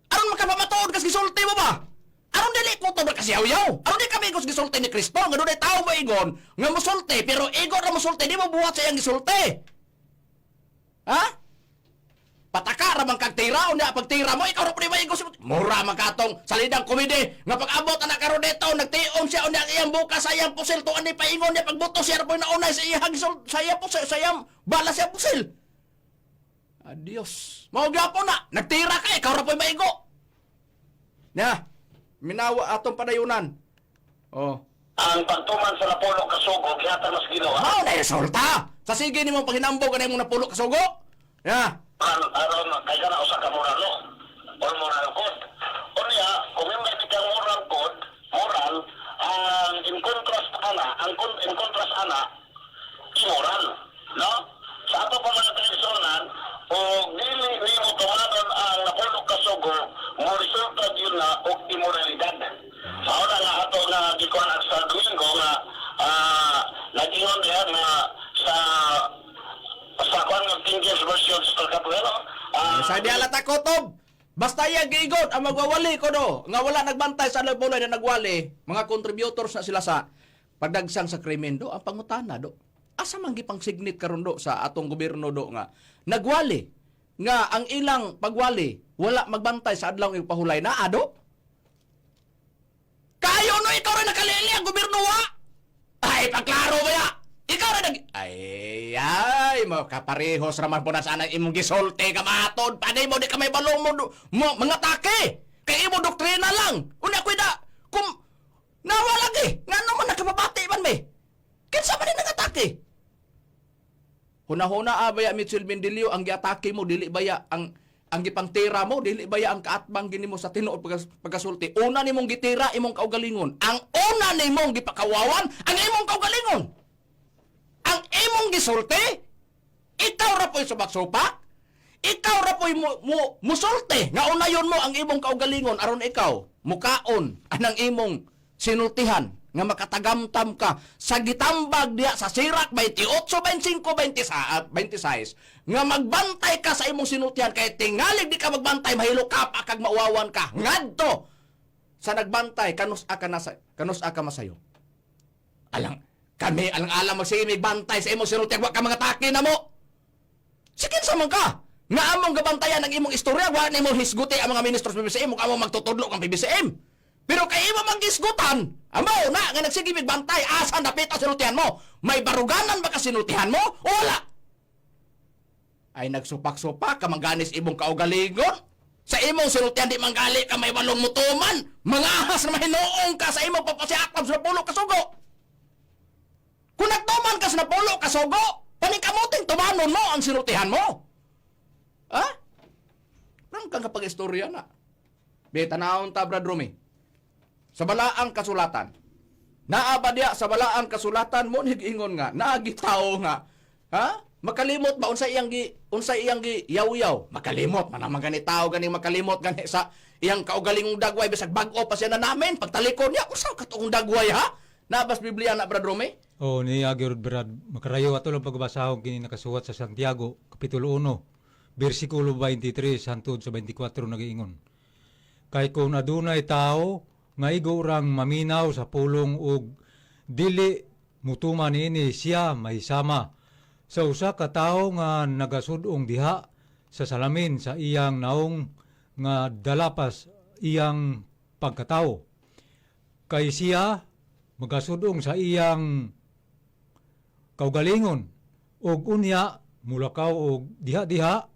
Aron makapamatuod kas gisulti mo ba? Aron dili ko to kasi yaw-yaw. Aron di kami kus gisulti ni Kristo, nga dunay tawo mo ingon nga mosulti pero igon ra mosulti di mo buhat sa iyang gisulti. Ha? Pataka ra man kag tira unya pagtira mo ikaw ra pud may igos. Mura man katong salidang komede nga pag-abot anak karon dito nagtiom siya unya iyang bukas sa iyang pusil tuan ni paingon niya pagbuto siya ra pud naunay sa iyang gisulti sa iyang pusil sa iyang bala sa pusil. Adios. Mao gyapon na, nagtira ka ikaw ra po'y maigo. Na, minawa atong padayunan. Oh. ang pagtuman sa napulo kasugo, gihatag mas Ginoo. Mao na resulta. Sa sige nimong paghinambog kanay mong napulo kasugo. Ya. Aron kay kana usa ka moral law or moral code. Unya, kung may kang moral code, moral ang in contrast ana immoral, no? Sa ato pa mga tradisyonan, o dili nimo tumanon ang napulo kasugo, mo resulta yun na og immoralidad. Mao na nga ato na gikuan ang sa Domingo nga nagingon diha nga sa kwan ng King James Version sa Kapulero. Sa di alata kotob. Basta iya giigon ang magwawali ko do. Nga wala nagbantay sa alay na nagwali. Mga contributors na sila sa pagdagsang sa krimen do. Ang pangutana do. Asa man gipang signit karon do sa atong gobyerno do nga nagwali nga ang ilang pagwali wala magbantay sa adlaw ng pahulay na ado. Kayo no ikaw rin nakalili ang gobyerno wa. Ay pagklaro ba ya? Ikaw rin ay mo kaparehos raman po na sana imong gisulti ka matod. Panay mo di ka may balong mo mga take. Kay imo doktrina lang. Una ko da kung nawalagi nga naman nakapabati man me. Kinsa man ni nagatake? Huna-huna abaya Mitchell Mendilio ang giatake mo dili baya ang gipangtira mo dili baya ang kaatbang gini mo sa tinuod pagkasulti. Una nimong gitira imong kaugalingon. Ang una nimong gipakawawan ang imong kaugalingon. Ang imong gisulti ikaw ra po'y supak-supak. Ikaw ra po'y musulti nga unayon mo ang imong kaugalingon aron ikaw mukaon anang imong sinultihan nga makatagamtam ka sa gitambag diya sa Sirak 28, 25, 26 nga magbantay ka sa imong sinultihan kay tingalig di ka magbantay mahilo ka pa kag mauwawan ka ngadto sa nagbantay kanus aka masayo alang kami alang magsimig bantay sa imong sinultihan wa ka mga take na mo sige sa man ka nga among gabantayan ang imong istorya wa nimo hisguti ang mga ministros sa PBCM ug among magtutudlo kang PBCM. Pero kay imo manggisgutan, amaw na nga nagsigibig bantay, asa napita sinultihan mo? May baruganan ba ka sinultihan mo? Wala! Ay nagsupak-supak ka mangganis imong kaugalingon? Sa imong sinultihan di manggali ka may walong mutuman? Mga ahas na mahinuong ka sa imong papasiatam sa napulo kasugo! Kung nagtuman ka sa napulo kasugo, panikamuting tumanon mo ang sinultihan mo? Ha? Prangka nga pag-istorya na. Betanaon ta, Brad Romy. Sa balaang kasulatan. Naaba diya sa balaang kasulatan mo ingon nga naagitaw nga. Ha? Makalimot ba unsa iyang gi yaw-yaw? Makalimot man naman gani tao gani makalimot gani sa iyang kaugalingong dagway bisag bag-o pa siya na namin pagtalikod niya unsa ka tuong dagway ha? Nabas Biblia na Brad Romy? O ni Agirod Brad, makarayo ato lang pagbasahon kini nakasuwat sa Santiago, Kapitulo 1, versikulo 23 hangtod sa 24 nagiingon. Kay kung adunay tao nga igo urang maminaw sa pulong ug dili mutuman ini siya mahisama sa usa ka tawo nga nagasud-ong diha sa salamin sa iyang naong nga dalapas iyang pagkatawo. Kay siya magasud-ong sa iyang kaugalingon ug unya mulakaw og diha-diha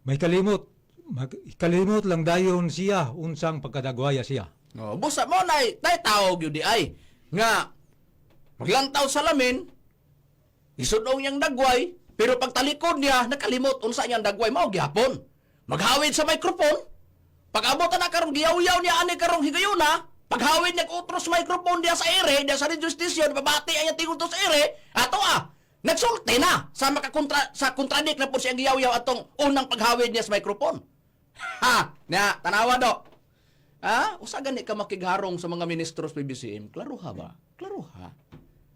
may kalimot lang dayon siya unsang pagkadagwaya siya. No, busa mo nay tawag yun di ay nga maglantaw sa lamin isudong niyang dagway pero pagtalikod niya nakalimot unsa niyang dagway mao gihapon maghawid sa microphone pag-abot na karong giyaw-yaw niya ani karong higayuna paghawid niya utros microphone diya sa ere diya sa radio station babati ay tingod to sa ere ato nagsulti na sa kontradik na po siya giyaw-yaw atong unang paghawid niya sa microphone ha nya tanawa do. Usa gani ka makigharong sa mga ministros PBCM? Klaro ha ba? Klaro ha.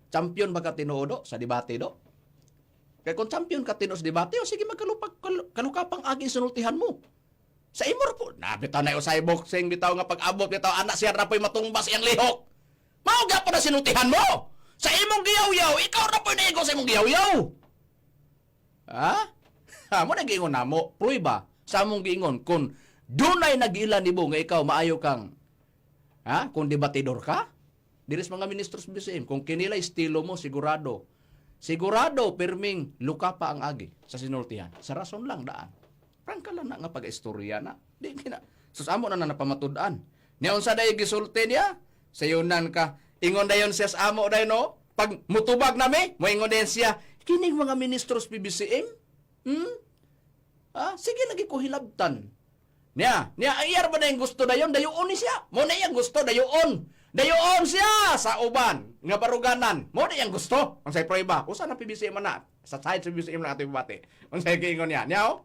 Champion ba ka tinuodo sa debate do? Kaya kung champion ka tinuod sa debate, sige kalukapang agi sinultihan mo. Sa imor po, nabitaw na usay boxing, bitaw nga pag-abot, bitaw anak siya na po'y matumbas iyang lihok. Mauga po na sinultihan mo! Sa imong giyaw-yaw, ikaw na po'y naigo sa imong giyaw-yaw! Mo na giingon na mo, pruiba, sa among giingon, kung dunay nag-ilan nibo nga ikaw maayo kang kung debatidor ka diris mga ministros BCM kung kinila estilo mo sigurado perming luka pa ang agi sa sinultihan sa rason lang daan prangka lang na nga pag-istorya na di kina sus amo na napamatud-an niya unsa day gisulti niya sayunan ka ingon dayon siya sa amo day no pag mutubag nami mo ingon dayon siya kining mga ministros PBCM sige lagi ko hilabtan. Niya, ayar ba na yung gusto dayon? Dayoon ni siya. Mo na yung gusto, dayoon. Dayoon siya sa uban. Nga baruganan. Mo na yung gusto. Ang sa'y proiba. Usa na PBCM na. Sa side sa PBCM na ato ibate. Ang sa'y kiingon niya. Niya,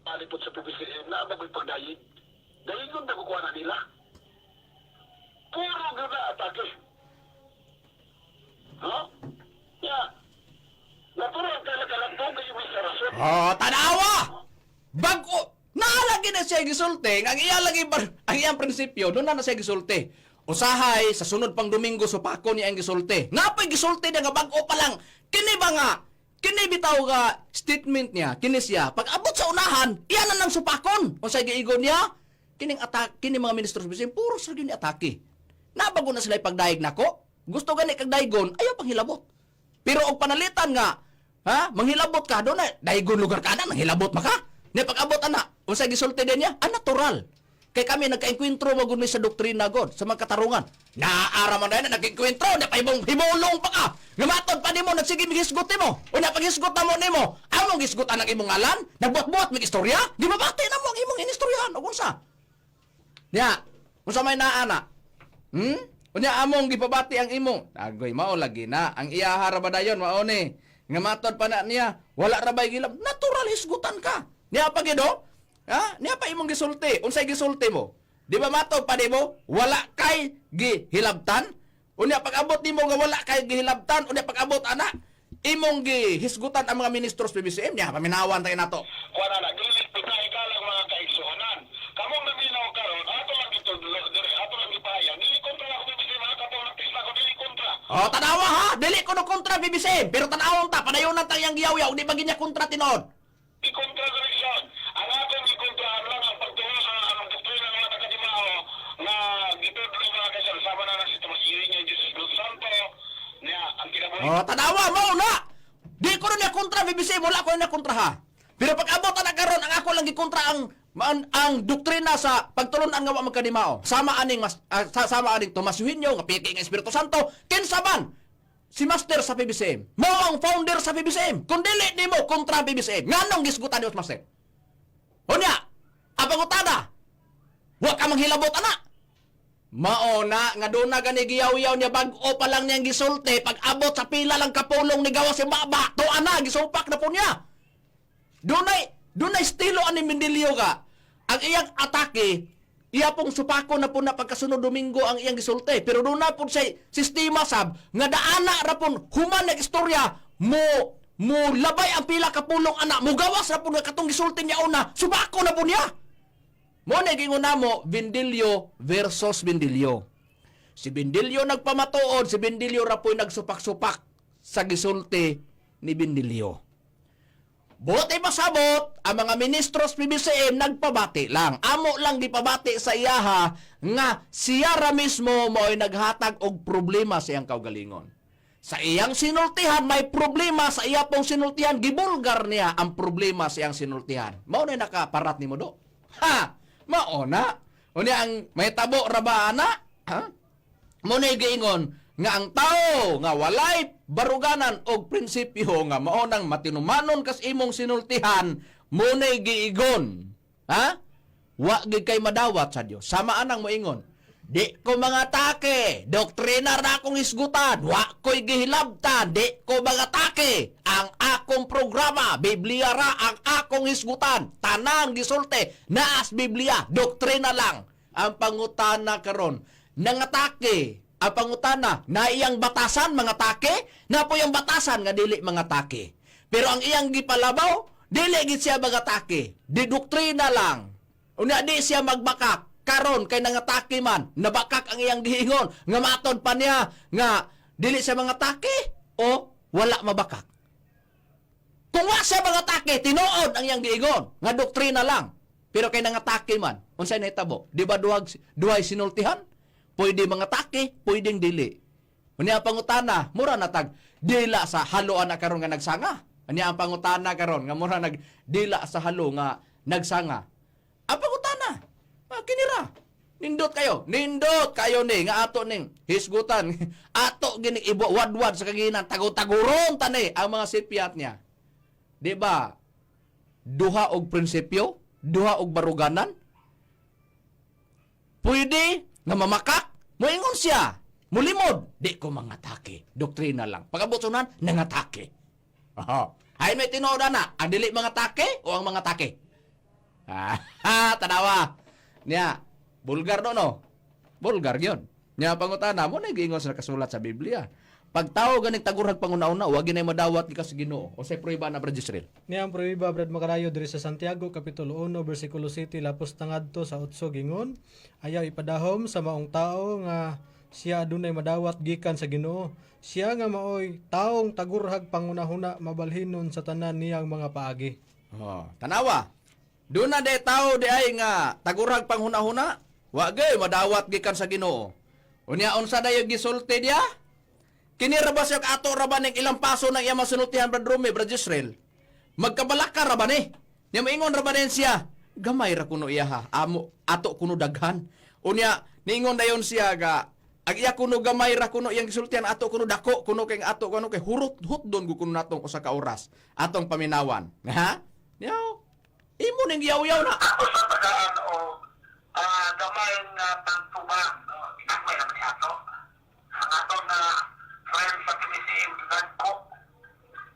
Palipot sa PBCM na bagoy pagdayig. Dahil yung nakukuha na nila. Puro gana atake. Natural kalagalan po kayo may sarasot. tanawa! Bago! Naalagi na siya gisulti. Ang iyang prinsipyo, doon na siya gisulti. Usahay, sa sunod pang Domingo, supako niya ang gisulti. Nga pa'y gisulti niya nga bago pa lang. Kini ba nga? Kini bitaw nga statement niya, kini siya. Pag abot sa unahan, iyan na ng supakon. O sa giigon niya, kini mga ministros bising, puro sa gini atake. Nabago na sila ipagdaig nako. Gusto gani kag daigon, ayaw pang hilabot. Pero og panalitan nga, manghilabot ka doon na, daigon lugar ka na, manghilabot maka. Ni pag-abot ana, unsa gisulti din niya? Natural. Kay kami nagka-enkwentro magud sa doktrina god, sa mga katarungan. Naara man na nag-enkwentro, na paibong himulong pa ka. Ngamatod pa nimo nagsige mihisgot nimo. Una paghisgot na mo nimo, among gisgot ang imong ngalan, nagbuot-buot mig istorya, di mabati na mo ang imong inistoryahan og unsa. Nya, unsa may naa na? Unya among gipabati ang imong. Agoy mao lagi na ang iyaha ra ba dayon mao ni. Nga matod pa na niya, wala ra bay gilab. Natural hisgutan ka. Niya pa gido? Niya pa imong gisulti. Unsay gisulti mo? Di ba matod pa nimo? Wala kay gihilabtan? Unya pag-abot nimo nga wala kay gihilabtan, unya pag-abot ana imong gihisgutan ang mga ministros PBCM niya paminawan tayo nato. Wala na, dili pagkaigalang mga kaigsuonan. Kamong naminaw karon, ato lang ito, ato lang ipahayag. Dili kontra ako PBCM, katong nagpista ko, dili kontra. Tanawa ha, dili ko no kontra PBCM, pero tanawon ta, padayonan ta yang giyaw-yaw, di ba ginya kontra tinon? Di kontra direksyon. Ang atong gikontrahan lang ang pagtuho sa anong doktrina ng mga taga-Dimao na gitudlo mga kasarsama na si Tomas Iring ni Jesus Dos Santo niya ang kinabuhi. Tanawa mo na. Di ko na kontra PBCM, wala ko na kontra ha. Pero pag-abot na karon ang ako lang gikontra ang doktrina sa pagtulunan nga wa magkadimao. Sama aning Tomas Eugenio nga piki nga Espiritu Santo, kinsa man si Master sa PBCM. Mo ang founder sa PBCM. Kung dili nimo kontra PBCM, nganong gisgutan ni Master? Unya, apang utada? Wa ka manghilabot ana. Maona nga doon na gani giyaw-yaw niya bag-o pa lang niyang gisulti pag abot sa pila lang kapulong ni gawas si baba to ana gisumpak na po niya. Doon estilo ani Mendilio ka. Ang iyang atake iya pong supako na po na pagkasunod Domingo ang iyang gisulti pero doon na po sa sistema sab nga daana ra pon human na istorya mo labay ang pila kapulong ana mo gawas ra po nga katong gisulti niya una supako na po niya. Mo na gingon namo Bendilio versus Bendilio. Si Bendilio nagpamatuod, si Bendilio ra po'y nagsupak-supak sa gisulti ni Bendilio. Buti pasabot, ang mga ministros PBCM nagpabati lang. Amo lang gipabati sa iyaha nga siya ra mismo mo'y naghatag og problema sa iyang kaugalingon. Sa iyang sinultihan, may problema sa iya pong sinultihan, gibulgar niya ang problema sa iyang sinultihan. Mao na nakaparat ni mo do. Ha! Maona, unya ang may tabo ra ba ana? Ha? Mo na giingon nga ang tao nga walay baruganan og prinsipyo nga maonang matinumanon kas imong sinultihan mo na giigon. Ha? Wa gid kay madawat sa Dios. Sama anang moingon. Di ko mga take, doktrina ra akong isgutan, wa ko'y gihilabtan, di ko mga take, ang akong programa, Biblia ra ang akong isgutan, tanang gisulti, naas Biblia, doktrina lang. Ang pangutana karon, nangatake, ang pangutana, na iyang batasan mga take, na po yung batasan nga dili mga take. Pero ang iyang gipalabaw, dili gid siya mga take, di doktrina lang. Unya di siya magbakak. Karon kay nangatake man, nabakak ang iyang giingon, nga maton pa niya, nga dili siya mga take, o wala mabakak. Kung wa siya mga take, tinuod ang iyang giingon, nga doktrina lang. Pero kay nangatake man, unsay nahitabo? Di ba duhay sinultihan? Pwede mga take, pwedeng dili. Unya ang pangutana, mura natag, dila sa halo ana karon nga nagsanga. Unya ang pangutana karon, nga mura dila sa halo nga nagsanga. Ang pangutana, kinira. Nindot kayo ni nga ato ning hisgutan. Ato gini ibo wadwad sa kaginan tago-taguron tani ang mga sipyat niya. Di ba? Duha og prinsipyo, duha og baruganan. Pwede nga mamakak, moingon siya. Mulimod, di ko mga atake. Doktrina lang. Pagabotsonan, nangatake. Ay may tinuod na, ang dili mga atake o ang mga atake? Tanawa. Niya, bulgar no? Bulgar yun. Niya pangutana mo na giingon sa nakasulat sa Biblia. Pag tao ganing tagurhag panguna-una, wag ginay madawat gikas sa Ginoo o sa prueba na Brad Israel. Niyang proiba Brad Macarayo diri sa Santiago kapitulo 1 bersikulo 7 lapos tangadto sa 8 gingon, ayaw ipadahom sa maong tao nga siya adunay madawat gikan sa Ginoo. Siya nga maoy taong tagurhag panguna-una mabalhinon sa tanan niyang mga paagi. Tanawa. Doon na de tao di ay nga tagurhag panghuna-huna, wagay madawat gikan sa Ginoo. Unya unsa dayo gisulti dia? Kini ra ba siya ato ra ba ning ilang paso nang iya masunultihan Brad Rome, Brad Israel? Magkabalaka ra ba ni? Nya moingon ra ba din siya? Gamay ra kuno iya ha. Ato kuno daghan. Unya niingon dayon siya ga ag iya kuno gamay ra kuno iyang gisultihan ato kuno dako kuno kay ato kuno kay hurot don kuno natong usa ka oras atong paminawan. Ha? Nya imo ning yaw-yaw na. Ako sa tagaan o gamay nga pagtubang, gamay naman ni ato. Ang ato na friend sa PBCM, nagko.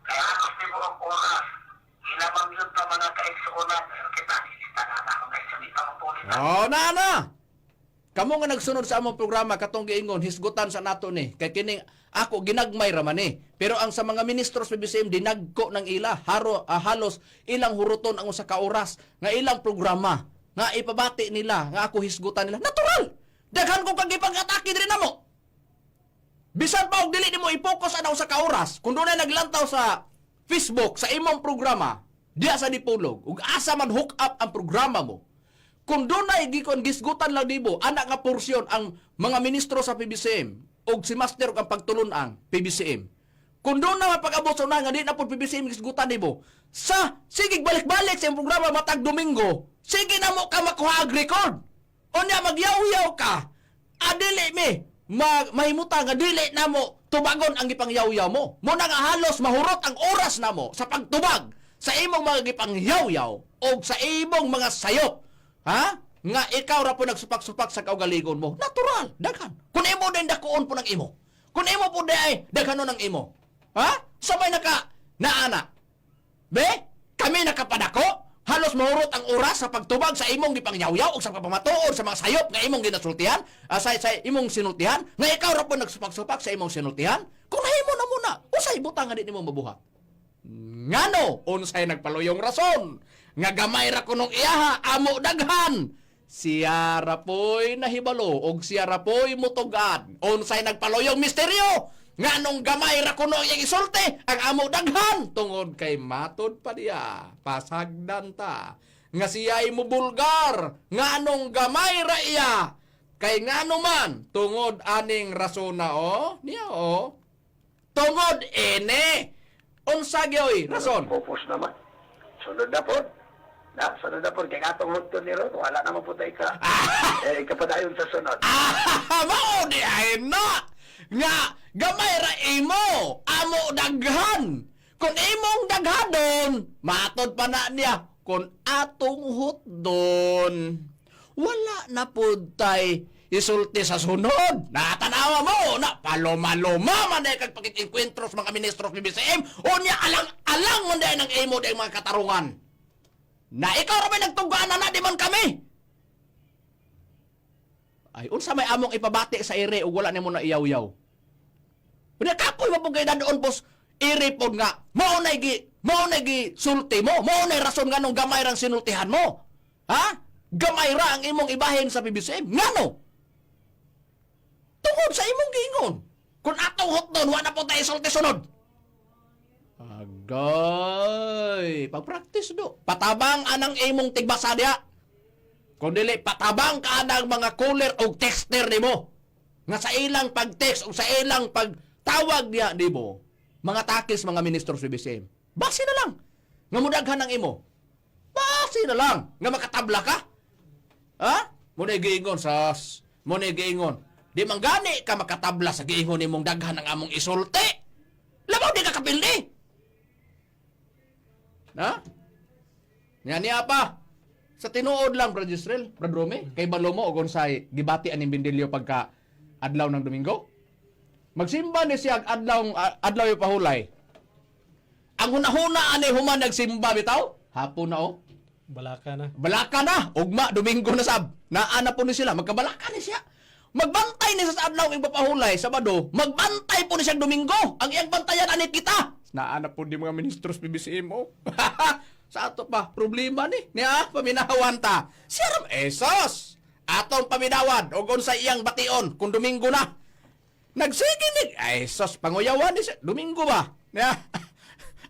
Kaya ako sibo ang oras. Ilamang yun pa mga kaigsuunan. Kita, na ako guys, sabi pa ang pulit. Na. Kamo nga nagsunod sa among programa katong giingon hisgutan sa nato ni. Kay kining ako ginagmay ra man ni. Pero ang sa mga ministros PBCM dinagko ng ila halos ilang huruton ang usa ka oras nga ilang programa nga ipabati nila nga ako hisgutan nila. Natural. Daghan ko kag ipag-atake diri namo. Bisan pa og dili nimo i-focus ana usa ka oras kun dunay naglantaw sa Facebook sa imong programa diya sa dipulog ug asa man hook up ang programa mo. Kung dunay gikon gisgutan lang nimo ana nga porsyon ang mga ministro sa PBCM og si master og ang pagtulon-ang PBCM. Kung doon na mapag-abot sa una nga di na po PBCM gisgutan nimo, sige balik-balik sa imong programa matag Domingo, sige na mo ka makuha og record. Unya magyaw-yaw ka. Adili mi mahimuta nga dili na mo tubagon ang gipangyaw-yaw mo. Mo na nga halos mahurot ang oras na mo sa pagtubag sa imong mga gipangyaw-yaw o sa imong mga sayop. Ha? Nga ikaw ra po nagsupak-supak sa kaugaligon mo. Natural, daghan. Kung imo din dakuon po ng imo. Kung imo po di daghanon ng imo. Ha? Sabay naana. Be? Kami nakapadako? Halos mahurot ang oras sa pagtubag sa imong gipangyaw-yaw o sa pagpamatuod sa mga sayop nga imong ginasultihan, sa imong sinultihan, nga ikaw ra po nagsupak-supak sa imong sinultihan. Kung nahimo na muna, usay butang nga di nimo mabuhat. Ngano, unsay nagpaluyong rason, nga gamay ra kunong iyaha, amo daghan. Siya ra po'y nahibalo, og siya ra po'y mutugad. Unsay nagpaluyong misteryo, nga nung gamay ra kuno iyang isulti, ang amo daghan, tungod kay matod pa diya, pasagdan ta. Nga siya'y mubulgar, nga nung gamay ra iya, kay nga man, tungod aning rasona niya tungod ene. Unsa gyoy rason? Pupus naman. Sunod na po. Sunod na po. Kaya atong hutto ni Ron, wala naman po tayo ka. Kapadayon sa sunod. Mao di ay na! Nga, gamay ra imo, amo daghan. Kung imong daghadon, matod pa na niya. Kung atong hutdon, wala na po tay isulti sa sunod. Natanawa mo na paloma-loma man dahil kag pagkikinkwentro sa mga ministro ng BBCM o niya alang man dahil ng imo dahil mga katarungan. Na ikaw rin nagtugaan na di man kami. Ay, unsa may among ipabati sa ire o wala nimo na iyaw-yaw. Wala kapoy mo pong kayo doon, boss. Ire po nga, mao na gi sulti mo, mao na rason nga nung gamay rang sinultihan mo. Ha? Gamay ra ang imong ibahin sa BBCM. Ngano? Tungod sa imong giingon. Kung atong hotdon, wala po tayo sulti sunod. Agay, pag-practice do. Patabang anang imong tigbasa diya. Kung dili, patabang ka anang mga caller o texter ni mo. Nga sa ilang pag-text o sa ilang pagtawag niya ni mo, mga takis, mga ministro sa BBCM. Basi na lang. Nga mudaghan ng imo. Basi na lang. Nga makatabla ka. Ha? Muna giingon, sas. Muna giingon. Di man gani ka makatabla sa giingon nimong daghan ng among isulti. Labaw di ka kapildi. Ha? Nga niya pa. Sa tinuod lang, Brad Israel, Brad Rome, kay Balomo o Gonsay, gibati aning Bindilyo pagka adlaw ng Domingo. Magsimba ni siya adlaw yung pahulay. Ang hunahuna ani human nagsimba bitaw, hapon na Balaka na. Balaka na, ugma, Domingo na sab. Naana po ni sila, magkabalaka ni siya. Magbantay ni sa adlaw ng papahulay, Sabado, magbantay po ni siya Domingo. Ang iyang bantayan anit kita. Naana po di mga ministros BBCM Sa ato pa, problema ni. Niya, paminawan ta. Siya esos. Atong paminawan, o sa iyang bation, kung Domingo na. Nagsiginig. Ay, sos, panguyawan ni siya. Domingo ba? Niya.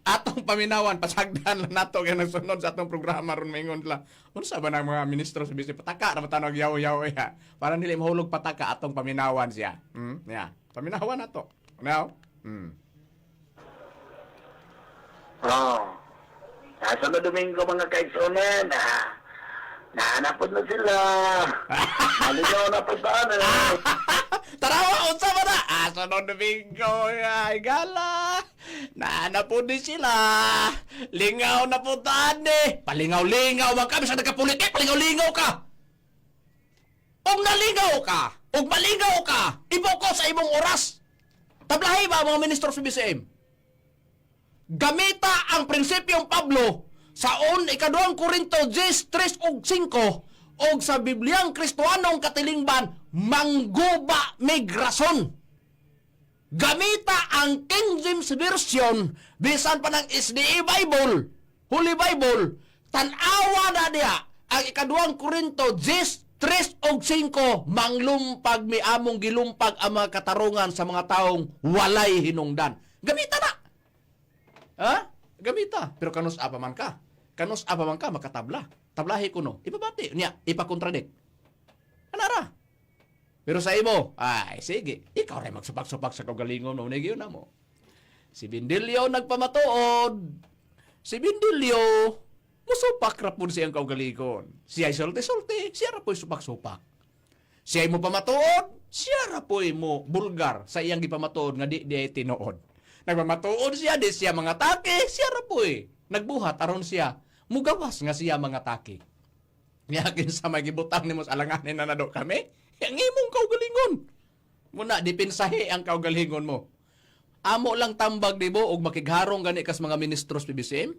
Atong paminawan, pasagdan lang nato kaya nagsunod sa atong programa ron maingon la. Unsa ba ng mga ministro sa BBCM? Pataka na matanog yaw-yaw ya. Para nila mahulog pataka atong paminawan siya. Niya. Paminawan nato. Now? Sunod Domingo mga kaigsunan, naanapod na sila. Maligaw na po saan Tarawa, unsa ba na? Sunod Domingo, ay gala. Naanapod din sila. Lingaw na po tani. Palingaw-lingaw man kami sa nagkapolitik. Palingaw-lingaw ka. Og naligaw ka, og maligaw ka, ibo ko sa imong oras. Tablahi ba mga ministro sa BCM? Gamita ang prinsipyong Pablo saon ikaduhang Korinto 10:3 ug 5 og sa Bibliang Kristohanong katilingban mangguba migrason. Gamita ang King James Version bisan pa ng SDA Bible, Holy Bible, tan-awa na diha ang ikaduhang Korinto 10:3 ug 5 manglumpag mi among gilumpag ang mga katarungan sa mga taong walay hinungdan. Gamita na. Ha? Gamita. Pero kanus apa man ka? Kanus apa man ka makatabla? Tablahi ko no. Ipabati niya, ipakontradik. Anara? Pero sa imo, ay sige, ikaw rin magsupak-supak sa kagalingon mo, nagyo na mo. Si Bindilyo nagpamatuod. Si Bindilyo, musupak rapun siyang kaugalingon. Siya ay sulti-sulti, siya rapoy supak-supak. Siya ay mo pamatuod, siya ra po'y mo bulgar sa iyang gipamatuod nga di ay tinuod. Nagpamatuod siya, di siya mga take, siya ra po'y nagbuhat aron siya mugawas nga siya mga take. Yakin sa magibutang nimo sa alanganin na nado kami, ang imong kaugalingon. Muna, dipinsahe ang kaugalingon mo. Amo lang tambag di mo og makigharong gani kas mga ministros PBCM?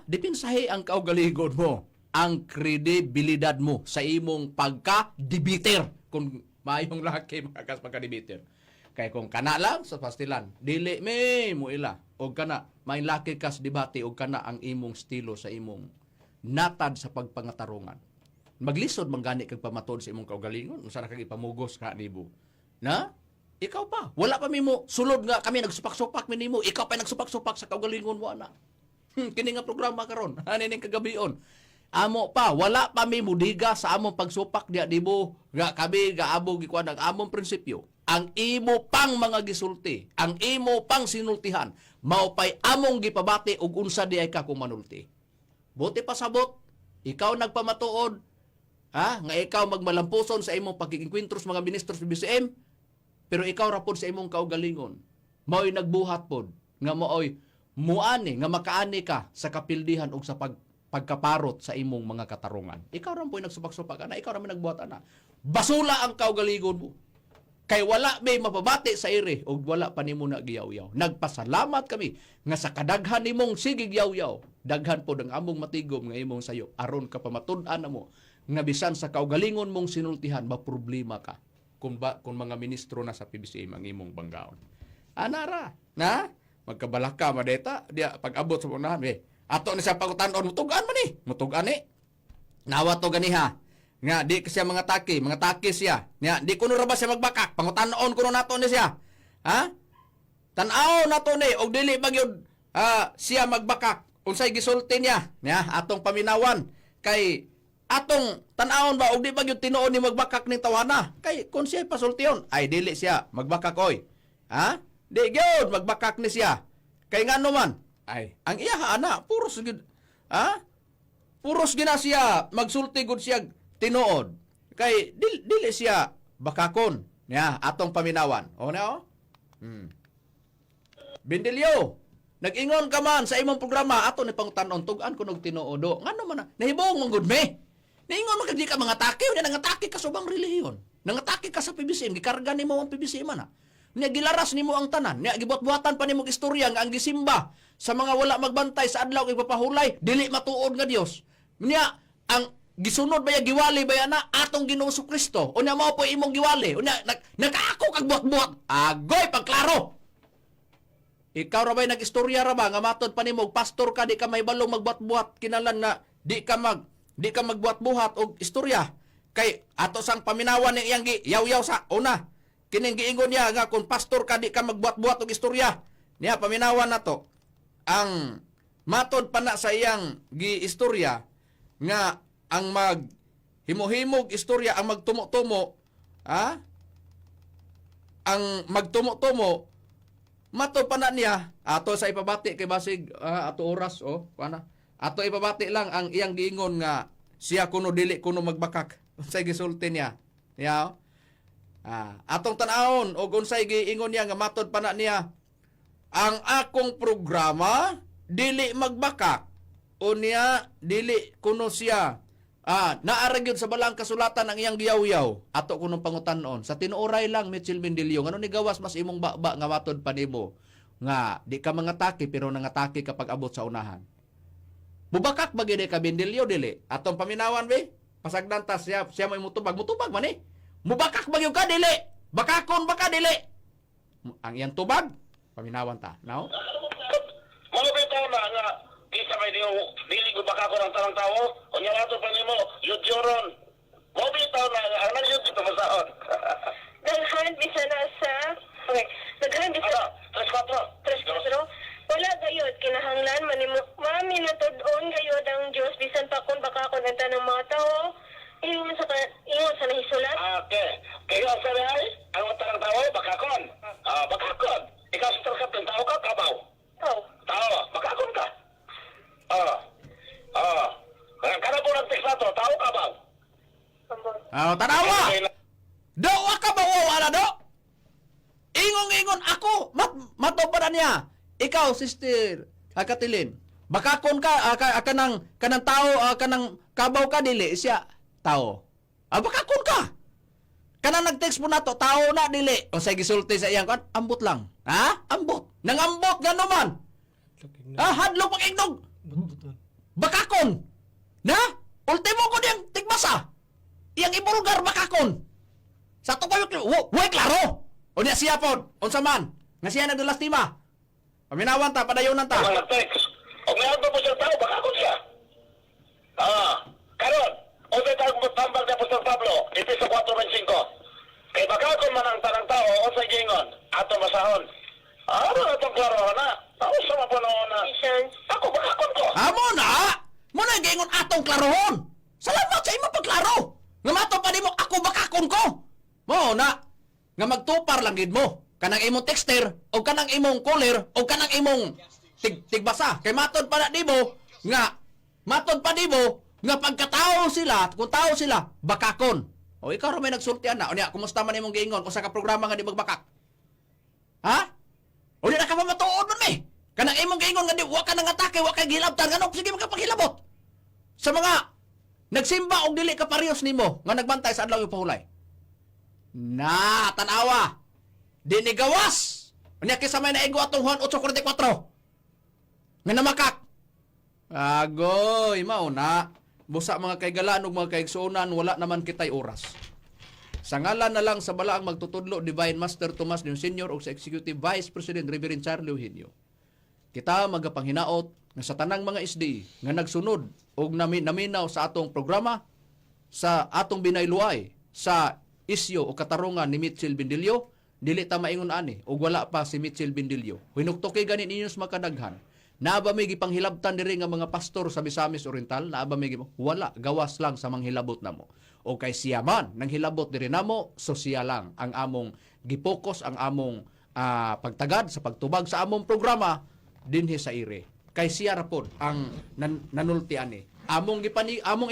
Dipinsahe ang kaugalingon mo. Ang kredibilidad mo sa imong pagka-debiter. Kung mayong laki makakas pagka-debiter. Kaya kung kana lang sa pastilan, dili me mo ila. O kana, may laki kas debate o kana ang imong estilo sa imong natad sa pagpangatarungan. Maglisod manggani kag pamatod sa imong kaugalingon. Usa ra kag ipamugos ka nibo. Na? Ikaw pa. Wala pa mo sulod nga kami nagsupak-supak minimo. Ikaw pa nagsupak-supak sa kaugalingon mo ana. Kini nga programa karon. Ani ning kagabion. Amo pa, wala pa mi mudiga sa among pagsupak diya dibo nga kami gaabog gikuan ang among prinsipyo. Ang imo pang mga gisulti, ang imo pang sinultihan, mao pay among gipabati og unsa di ay ka kung manulti. Buti pa sabot, ikaw nagpamatuod, nga ikaw magmalampuson sa imong pagkikinkwentros mga ministros sa BCM, pero ikaw ra pod sa imong kaugalingon. Mao'y nagbuhat pod nga mao'y muani nga makaani ka sa kapildihan ug sa pagkaparot sa imong mga katarungan. Ikaw ra po'y nagsupak-supak ana, ikaw ra man nagbuhat ana. Basula ang kaugalingon mo. Kay wala may mapabati sa ire ug wala pa nimo na giyaw-yaw. Nagpasalamat kami nga sa kadaghan nimong sige giyaw-yaw, daghan pod ang among matigom nga imong sayo aron ka pamatud-an namo nga bisan sa kaugalingon mong sinultihan maproblema ka kung mga ministro na sa PBCM ang imong banggaon. Anara, na magkabalaka madeta dia pag-abot sa unahan ato ni sa pagutan-on mutugan man ni. Mutugan ni. Nawa to ganiha. Nga di siya mga take siya. Nga di kuno ra ba siya magbakak, pangutan-on kuno nato ni siya. Tan-aw nato ni og dili magyud siya magbakak. Unsay gisulti niya? Atong paminawan kay atong tan-awon ba og di ba gyud tinuod ni magbakak ning tawana? Kay kun siya pasultion ay dili siya magbakak oy. Di gyud magbakak ni siya. Kay ngano man? Ay, ang iya ana puros gid puros gina siya magsulti gud siya tinuod. Kay dili siya bakakon niya atong paminawan. O na Bindilyo, nag-ingon ka man sa imong programa ato ni pangutanon tugan kunog tinuodo. Ngano man nahibong mong gud me. Naingon man di ka mga atake, unya nangatake ka sa ubang relihiyon. Nangatake ka sa PBCM, gikarga nimo ang PBCM ana. Nya gilaras nimo ang tanan, nya gibuhat-buhatan pa nimo istorya nga ang gisimba sa mga wala magbantay sa adlaw kay papahulay, dili matuod nga Dios. Nya ang gisunod baya giwali baya na atong Ginoo Kristo. Unya mao po imong giwali. Unya nakaako kag buhat-buhat. Agoy pagklaro. Ikaw ra bay nag-istorya ra ba nga matod pa nimo pastor ka di ka may balong magbuhat-buhat kinalan na di ka magbuhat-buhat og istorya. Kay ato sang paminawan ning iyang yaw-yaw sa una. Kining giingon niya nga kung pastor ka di ka magbuhat-buhat og istorya. Niya paminawan nato. Ang matod pa na sa iyang giistorya nga ang himo-himog istorya ang magtumo-tumo, ang magtumo-tumo matod pa na niya ato sa ipabati kay basig ato oras kuana. Ato ipabati lang ang iyang giingon nga siya kuno dili kuno magbakak. Unsay gisulti niya? Niya atong tan-awon og unsay giingon niya nga matod pa na niya ang akong programa dili magbakak unya dili kuno siya naara gyud sa balang kasulatan ang iyang giyaw-yaw ato kunong pangutan-on sa tinuoray lang Mitchell Mendilio ngano ni gawas mas imong baba nga matod pa nimo nga di ka mangatake pero nangatake kapag abot sa unahan. Mubakak ba gid ka Mendilio dili atong paminawan be pasagdan ta siya mo imutubag man eh. Mubakak ba gyud ka dili? Bakakon ba ka dili? Ang iyang tubag paminawan ta. Now? Mga bitaw na nga, isa may dili ko baka ko ng tarang tao, o niya nato pa nimo, yudyoron. Mga bitaw na nga, ang nagyod dito masahon. Daghan bisa na sa... Okay. Daghan bisa... 3-4. Wala gayod, kinahanglan, mami natudon gayod ang Diyos, bisan pa kung baka ko ng tanong mga tao, ingon sa nahisulat. Okay. Kaya sa real, ang tarang tao, bakakon. Bakakon. Ikaw sa tarang tao ka, kabaw. Tao, bakakon ka. Kana po nag-text na to, tao ka ba? Ambon. Tanawa! Dawa ka ba Ikaw, Sister Katilin, bakakon ka, kanang tao, kanang kabaw ka, dili, siya, tao. Bakakon ka. Kanang nag-text mo na to, tao na, dili. O sa gisulti sa iyang kan, ambot lang. Ha? Ambot. Nangambot, gano'n man. Hadlok pag-ignog. Bakakon. Na? Ultimo ko diyang tigbasa. Iyang ibulgar bakakon. Sa to kayo, way klaro. O niya siya po, unsa man. Nga siya nagdalastima. Paminawan ta, padayonan ta. Mga text. O ngayon pa po siya tao, baka ako siya. Karon, o may tambag na Apostol Pablo, Epeso 4:25. Kay baka ako man ang tanang tao, o sa gingon, ato masahon. Ano na itong klaro na? Ako sa mapanoon na. Ako bakakon ko. Amo na! Mo na gingon atong klarohon. Salamat sa imo pagklaro. Nga mato pa nimo ako bakakon ko. Mo na nga magtupar lang gid mo. Kanang imong texter o kanang imong caller o kanang imong tigbasa. Kay matod pa na nimo nga pagkatao sila, kung tao sila, bakakon. O ikaw ra may nagsultian na. O niya, kumusta man imong giingon kung sa ka programa nga di magbakak? Ha? O di na ka mamatuod man eh. Kanang imong giingon nga di wa ka nang atake, wa ka gilabtan, ganun sige magkapaghilabot. Sa mga nagsimba og dili ka parehas nimo nga nagbantay sa adlaw yung pahulay. Na, tanawa. Di ni gawas. Unya kisa may naigo atong Juan 8:44. Nga namakak. Agoy, mauna. Busa mga kaigalaan ug mga kaigsuonan, wala naman kitay oras. Sa ngalan na lang sa balaang magtutudlo Divine Master Tomas Leon Sr. o sa Executive Vice President Reverend Charlie Eugenio. Kita magapanghinaot nga sa tanang mga SDE nga nagsunod o naminaw sa atong programa, sa atong binayluay, sa isyo o katarungan ni Mitchell Bindilio, dili ta maingon ani ug wala pa si Mitchell Bindilio. Hinuktoke ganin inyong makadaghan. Naaba may gipanghilabtan diri nga mga pastor sa Misamis Oriental, naaba may wala, gawas lang sa manghilabot namo. O kay siya man nang hilabot diri namo, so siya lang ang among gipokus, ang among pagtagad sa pagtubag sa among programa dinhi sa ire. Kay siya ra pod ang nanulti ani. Among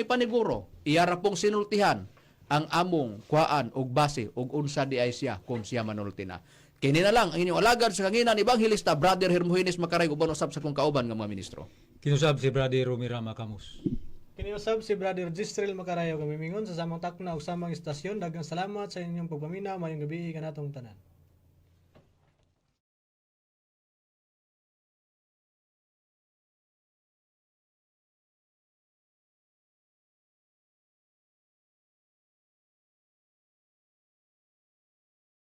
ipaniguro, iya ra pong sinultihan ang among kuhaan og base og unsa di ay siya kung siya manulti na. Kini na lang ang inyong alagad sa kanginan Evangelista Brother Hermogenes Makaray uban usab sa kong kauban nga mga ministro. Kinusab si Brother Romira Makamus. Kiniusab si Brother Gistrel Macarayo kami mingon sa samang takna ug samang istasyon. Daghang salamat sa inyong pagpaminaw. Mayong gabi kanatong tanan.